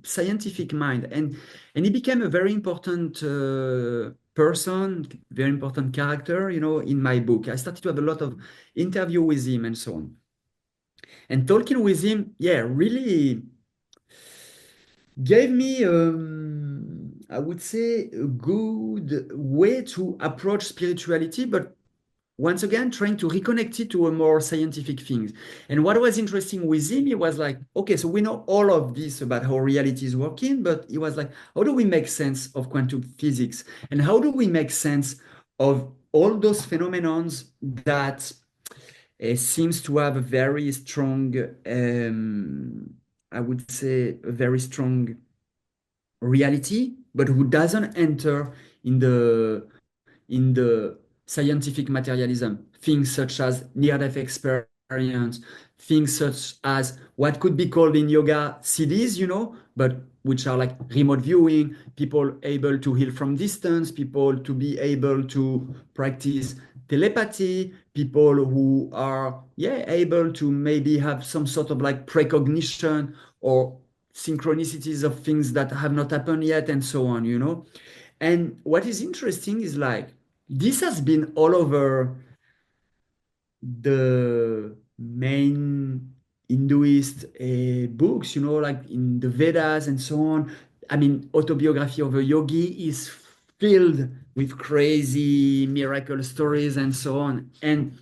scientific mind. And he became a very important person, very important character, in my book. I started to have a lot of interview with him and so on. And talking with him, yeah, really gave me, I would say, a good way to approach spirituality, but once again, trying to reconnect it to a more scientific things. And what was interesting with him, he was like, okay, so we know all of this about how reality is working, but he was like, how do we make sense of quantum physics? And how do we make sense of all those phenomenons that seems to have a very strong, I would say, a very strong reality, but who doesn't enter in the scientific materialism. Things such as near-death experience, things such as what could be called in yoga CDs, but which are like remote viewing, people able to heal from distance, people to be able to practice telepathy, people who are, yeah, able to maybe have some sort of like precognition or synchronicities of things that have not happened yet, and so on, you know. And what is interesting is like this has been all over the main Hinduist books, you know, like in the Vedas and so on. I mean, autobiography of a yogi is filled with crazy miracle stories and so on. And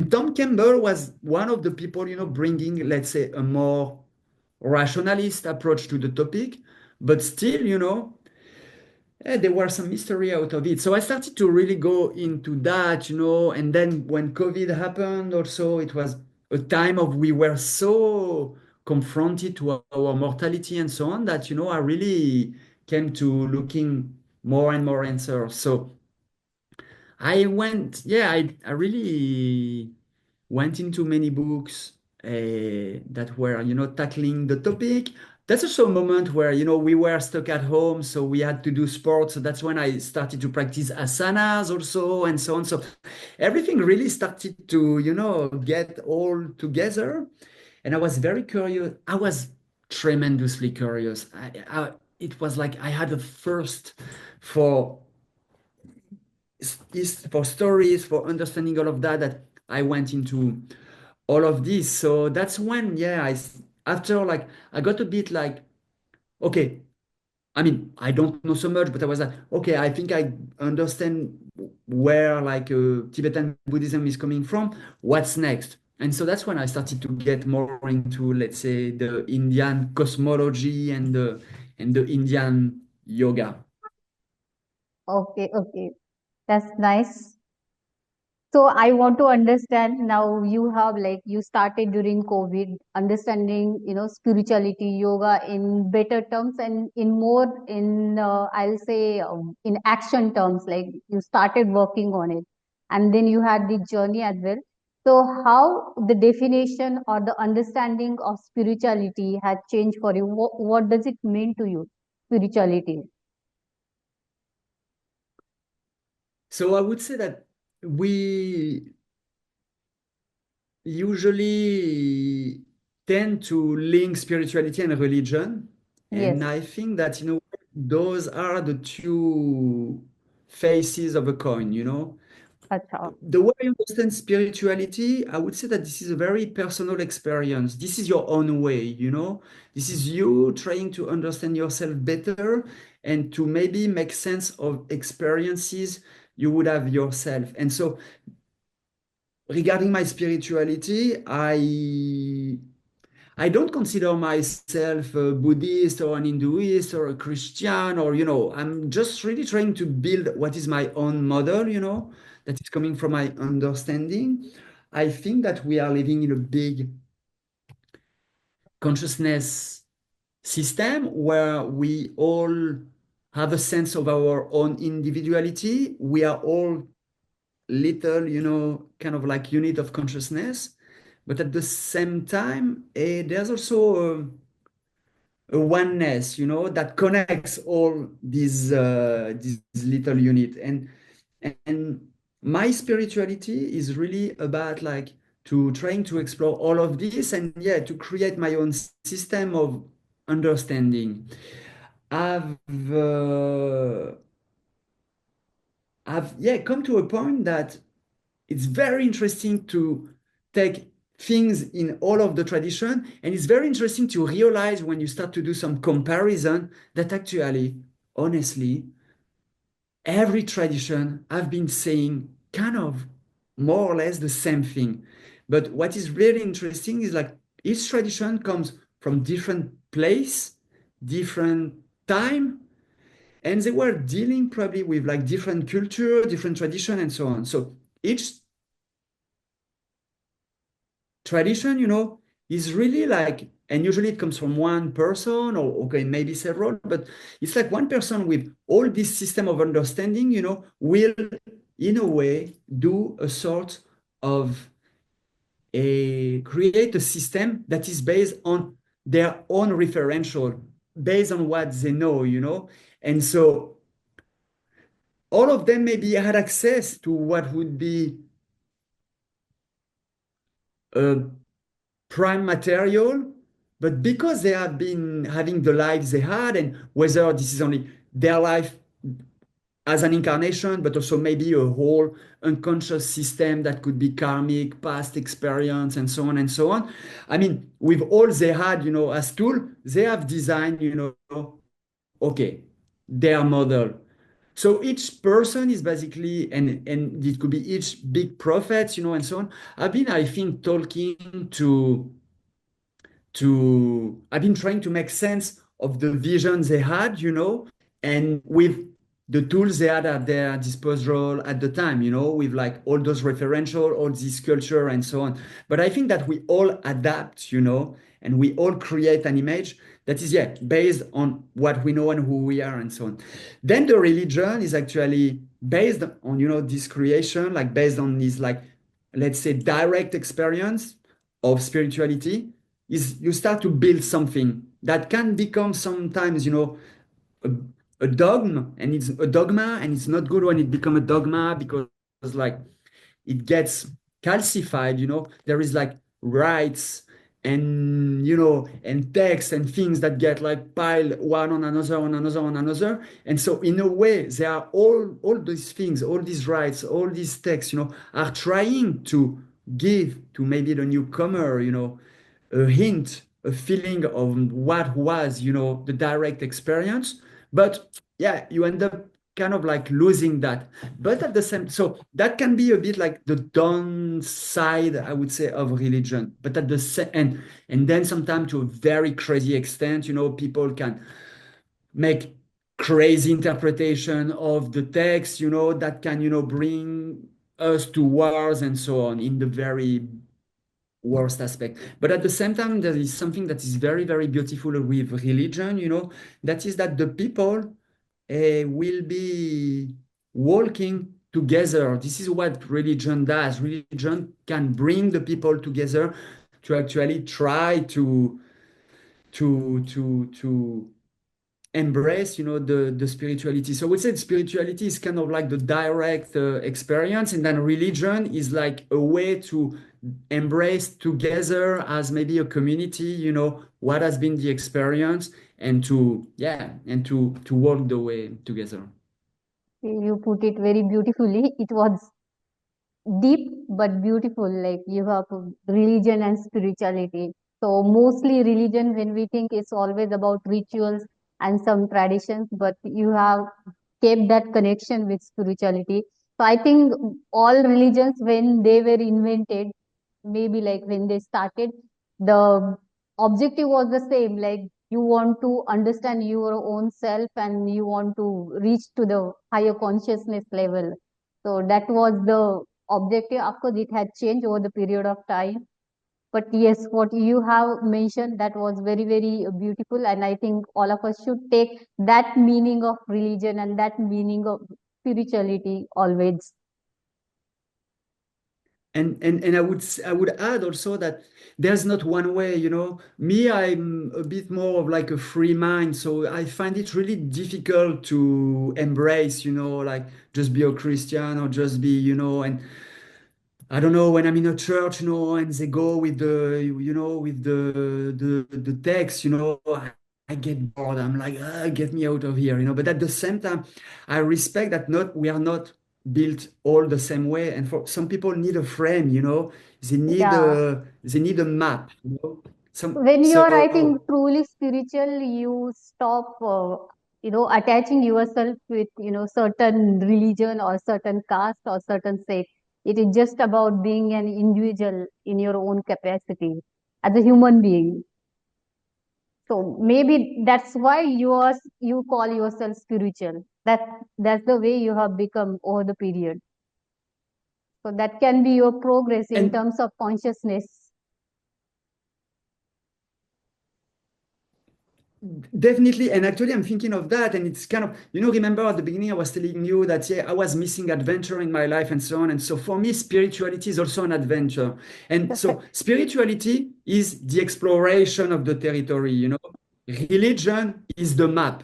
Tom Campbell was one of the people, you know, bringing, let's say, a more rationalist approach to the topic, but still, you know, there was some mystery out of it. So I started to really go into that, you know, and then when COVID happened also, it was a time of we were so confronted to our mortality and so on that, you know, I really came to looking more and more answers. So I went, yeah, I really went into many books that were, you know, tackling the topic. That's also a moment where, you know, we were stuck at home, so we had to do sports. So that's when I started to practice asanas also and so on. So everything really started to, you know, get all together. And I was very curious. I was tremendously curious. It was like I had a thirst for is for stories, for understanding all of that, that I went into all of this. So that's when, yeah, after like, I got a bit like, okay, I mean, I don't know so much, but I was like, okay, I think I understand where like Tibetan Buddhism is coming from. What's next? And so that's when I started to get more into, let's say, the Indian cosmology and the Indian yoga. Okay, okay. That's nice. So I want to understand now you have like you started during COVID, understanding, spirituality, yoga in better terms and in more in, I'll say, in action terms, like you started working on it and then you had the journey as well. So how the definition or the understanding of spirituality had changed for you? What does it mean to you, spirituality? So I would say that we usually tend to link spirituality and religion. And Yes, I think that, you know, those are the two faces of a coin, you know. acha. The way I understand spirituality, I would say that this is a very personal experience. This is your own way, you know. This is you trying to understand yourself better and to maybe make sense of experiences you would have yourself. And so regarding my spirituality, I don't consider myself a Buddhist or an Hinduist or a Christian, or, you know, I'm just really trying to build what is my own model, you know, that is coming from my understanding. I think that we are living in a big consciousness system where we all have a sense of our own individuality. We are all little, you know, kind of like unit of consciousness. But at the same time, there's also a oneness, you know, that connects all these little unit. And my spirituality is really about like to trying to explore all of this and yeah, to create my own system of understanding. I've uh, I've yeah come to a point that it's very interesting to take things in all of the tradition, and it's very interesting to realize when you start to do some comparison that actually, honestly, every tradition I've been saying kind of more or less the same thing. But what is really interesting is like each tradition comes from different place, different time, and they were dealing probably with like different culture, different tradition, and so on. So each tradition, you know, is really like, and usually it comes from one person or okay, maybe several, but it's like one person with all this system of understanding, you know, will in a way do a sort of a create a system that is based on their own referential, based on what they know, you know. And so all of them maybe had access to what would be a prime material, but because they have been having the lives they had, and whether this is only their life as an incarnation, but also maybe a whole unconscious system that could be karmic, past experience, and so on and so on. I mean, with all they had, as tool, they have designed, okay, their model. So each person is basically, and it could be each big prophet, and so on. I've been, I think, talking I've been trying to make sense of the vision they had, and with the tools they had at their disposal at the time, with like all those referential, all this culture and so on. But I think that we all adapt, and we all create an image that is, yeah, based on what we know and who we are and so on. Then the religion is actually based on, this creation, like based on this, like, let's say, direct experience of spirituality. Is you start to build something that can become sometimes, a, a dogma, and it's not good when it becomes a dogma, because like it gets calcified, there is like rights and, and texts and things that get like piled one on another, on another, on another. And so in a way, they are all these things, all these rights, all these texts, are trying to give to maybe the newcomer, a hint, a feeling of what was, the direct experience. But yeah, you end up kind of like losing that. But at the same, so that can be a bit like the downside, I would say, of religion. But at the same, and then sometimes to a very crazy extent, people can make crazy interpretation of the text, that can, bring us to wars and so on in the very worst aspect. But at the same time, there is something that is very, very beautiful with religion, that is that the people will be walking together. This is what religion does. Religion can bring the people together to actually try to embrace, the spirituality. So we said spirituality is kind of like the direct experience, and then religion is like a way to embrace together as maybe a community, what has been the experience, and to walk the way together. You put it very beautifully. It was deep but beautiful. Like you have religion and spirituality. So mostly religion, when we think, it's always about rituals and some traditions, but you have kept that connection with spirituality. So I think all religions, when they were invented, maybe like when they started, the objective was the same. Like you want to understand your own self and you want to reach to the higher consciousness level. So that was the objective. Of course, it had changed over the period of time. But yes, what you have mentioned, that was very, very beautiful. And I think all of us should take that meaning of religion and that meaning of spirituality always. And I would add also that there's not one way, Me, I'm a bit more of like a free mind, so I find it really difficult to embrace, like just be a Christian or just be, and I don't know, when I'm in a church, and they go with the text, I get bored. I'm like, get me out of here, But at the same time, I respect that not we are not built all the same way, and for some people need a frame, Yeah. They need a map, When you are, I think, so. truly spiritual, you stop, attaching yourself with, certain religion or certain caste or certain sect. It is just about being an individual in your own capacity as a human being. So maybe that's why you call yourself spiritual. That's the way you have become over the period. So that can be your progress in And terms of consciousness. definitely, and actually, I'm thinking of that, and it's kind of, remember at the beginning, I was telling you that, yeah, I was missing adventure in my life and so on. And so for me, spirituality is also an adventure. And so spirituality is the exploration of the territory, Religion is the map.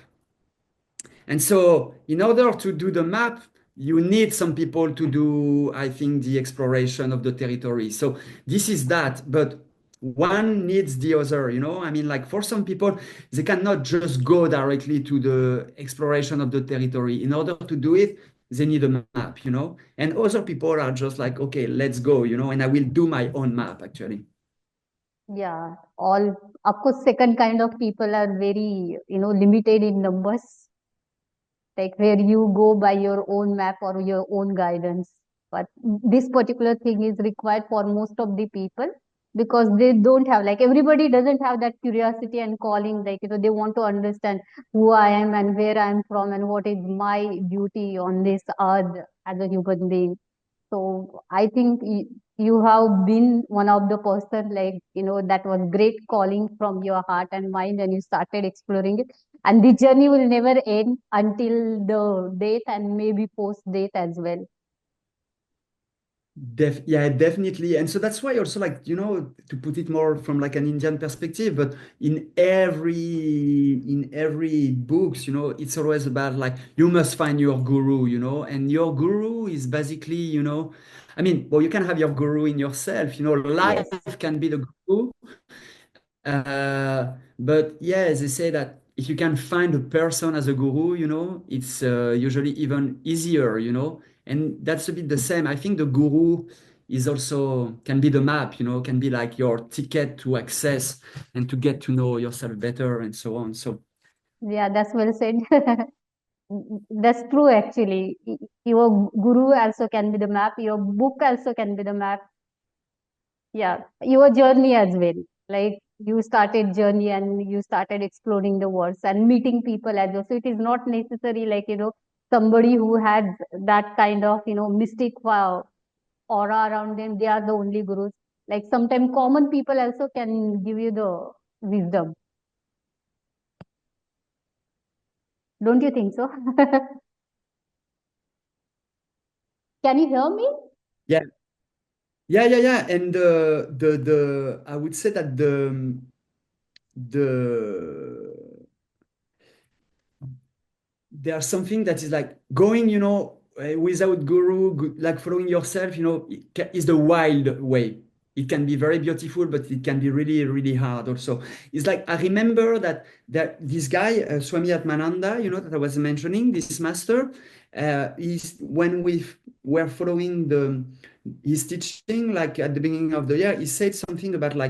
And so in order to do the map, you need some people to do, I think, the exploration of the territory. So this is that, but one needs the other, you know? I mean, like for some people, they cannot just go directly to the exploration of the territory. In order to do it, they need a map, you know? And other people are just like, okay, let's go, you know, and I will do my own map actually. Yeah, all of course, second kind of people are very, limited in numbers, like where you go by your own map or your own guidance. But this particular thing is required for most of the people because they don't have, like, everybody doesn't have that curiosity and calling, like, they want to understand who I am and where I am from and what is my duty on this earth as a human being. So I think you have been one of the person, like, that was great calling from your heart and mind and you started exploring it. And the journey will never end until the death and maybe post death as well. Yeah, definitely. And so that's why also like, you know, to put it more from like an Indian perspective, but in every books, you know, it's always about like you must find your guru, you know, and your guru is basically, you know, I mean, well, you can have your guru in yourself, you know, life Yes. can be the guru. But yeah, they say that if you can find a person as a guru, you know, it's usually even easier, you know. And that's a bit the same. I think the guru is also can be the map, you know, can be like your ticket to access and to get to know yourself better and so on. So Yeah, that's well said. That's true, actually. Your guru also can be the map. Your book also can be the map. Yeah, your journey as well. Like you started journey and you started exploring the world and meeting people as well. So it is not necessary like, somebody who had that kind of, mystic aura around them. They are the only gurus. Like sometimes common people also can give you the wisdom. Don't you think so? Can you hear me? yeah, yeah. And the I would say that the there's something that is like going, you know, without guru, like following yourself, you know, is the wild way. It can be very beautiful, but it can be really, really hard also. It's like I remember that this guy, Swami Atmananda, you know, that I was mentioning, this master, is when we were following his teaching, like at the beginning of the year, he said something about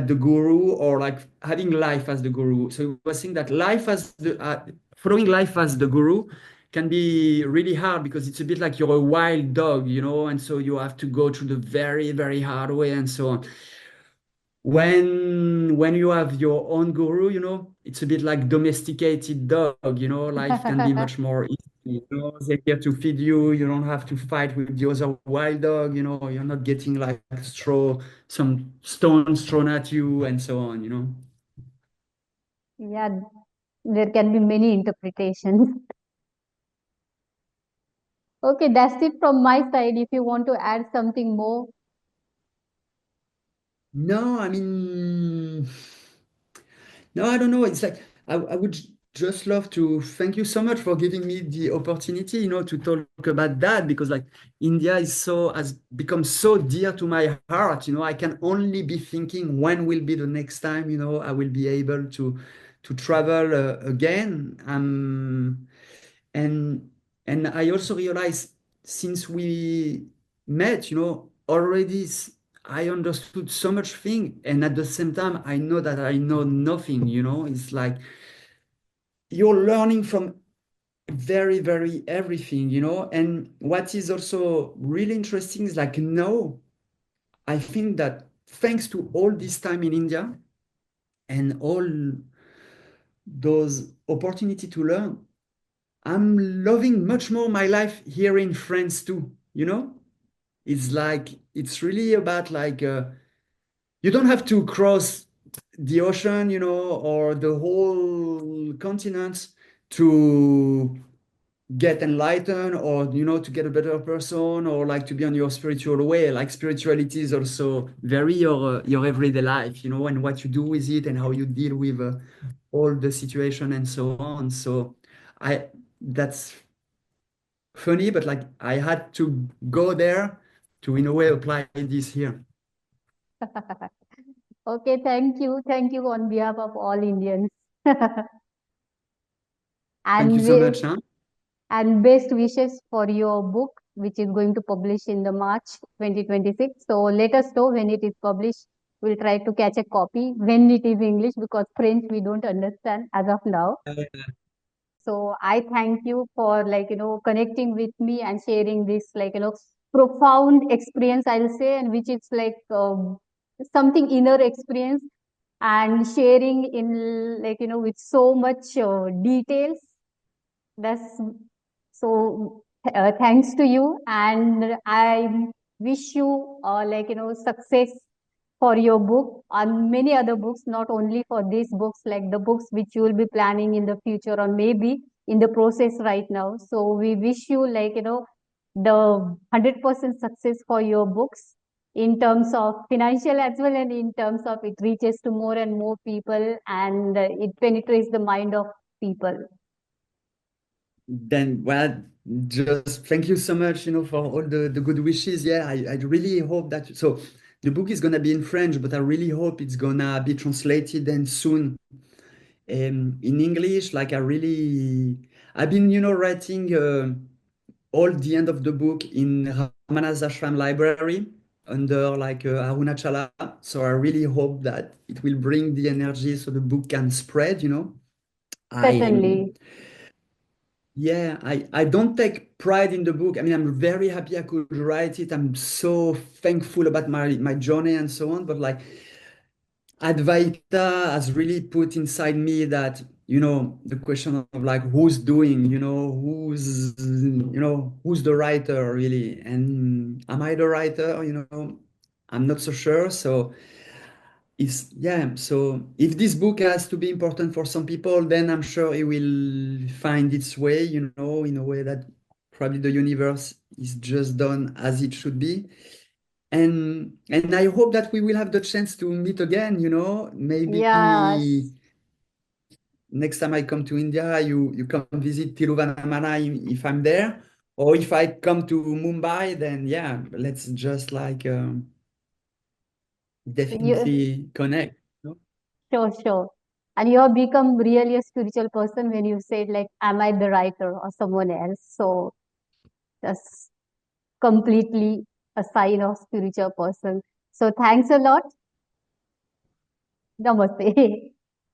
the guru or like having life as the guru. So he was saying that life as the following life as the guru can be really hard because it's a bit like you're a wild dog, you know, and so you have to go through the very, very hard way and so on. When you have your own guru, you know, it's a bit like domesticated dog, you know, life can be much more easy. You know, they're here to feed you. You don't have to fight with the other wild dog, you know, you're not getting like some stones thrown at you and so on, you know. Yeah, there can be many interpretations. Okay, that's it from my side. If you want to add something more, No, I mean, no, I don't know. It's like I would just love to thank you so much for giving me the opportunity, you know, to talk about that because like India has become so dear to my heart. You know, I can only be thinking when will be the next time, you know, I will be able to travel again. And and I also realized since we met, you know, already I understood so much thing, and at the same time, I know that I know nothing. You know, it's like you're learning from very, very everything. You know, and what is also really interesting is like now I think that thanks to all this time in India and all those opportunity to learn, I'm loving much more my life here in France too. You know, it's like it's really about like you don't have to cross the ocean, you know, or the whole continent to get enlightened or you know to get a better person or like to be on your spiritual way. Like spirituality is also very your everyday life, you know, and what you do with it and how you deal with all the situation and so on. So I that's funny, but like I had to go there to, in a way, apply this here. Okay, thank you. Thank you on behalf of all Indians. Thank you And so we, much, huh? and best wishes for your book, which is going to publish in the March 2026. So let us know when it is published. We'll try to catch a copy when it is English because French we don't understand as of now. So I thank you for connecting with me and sharing this profound experience I'll say, and which is something inner experience and sharing in with so much details. That's so thanks to you, and I wish you success for your book and many other books, not only for these books, like the books which you will be planning in the future or maybe in the process right now. So we wish you the 100% success for your books in terms of financial as well and in terms of it reaches to more and more people and it penetrates the mind of people. Then, well, just thank you so much, for all the good wishes. Yeah, I really hope that, so the book is gonna be in French, but I really hope it's gonna be translated and soon in English. Like I've been, writing all the end of the book in Ramana's Ashram library under like Arunachala. So I really hope that it will bring the energy so the book can spread. I Certainly. Yeah, I don't take pride in the book. I mean, I'm very happy I could write it. I'm so thankful about my journey and so on. But like Advaita has really put inside me that, the question of like who's doing, who's the writer really? And am I the writer? I'm not so sure. So so if this book has to be important for some people, then I'm sure it will find its way, in a way that probably the universe is just done as it should be. And I hope that we will have the chance to meet again, maybe Yes. next time I come to India, you come visit Tiruvannamalai if I'm there, or if I come to Mumbai, then yeah, let's just like You, definitely connect. sure, sure. And you have become really a spiritual person when you said like, am I the writer or someone else? So that's completely a sign of spiritual person. So thanks a lot. Namaste.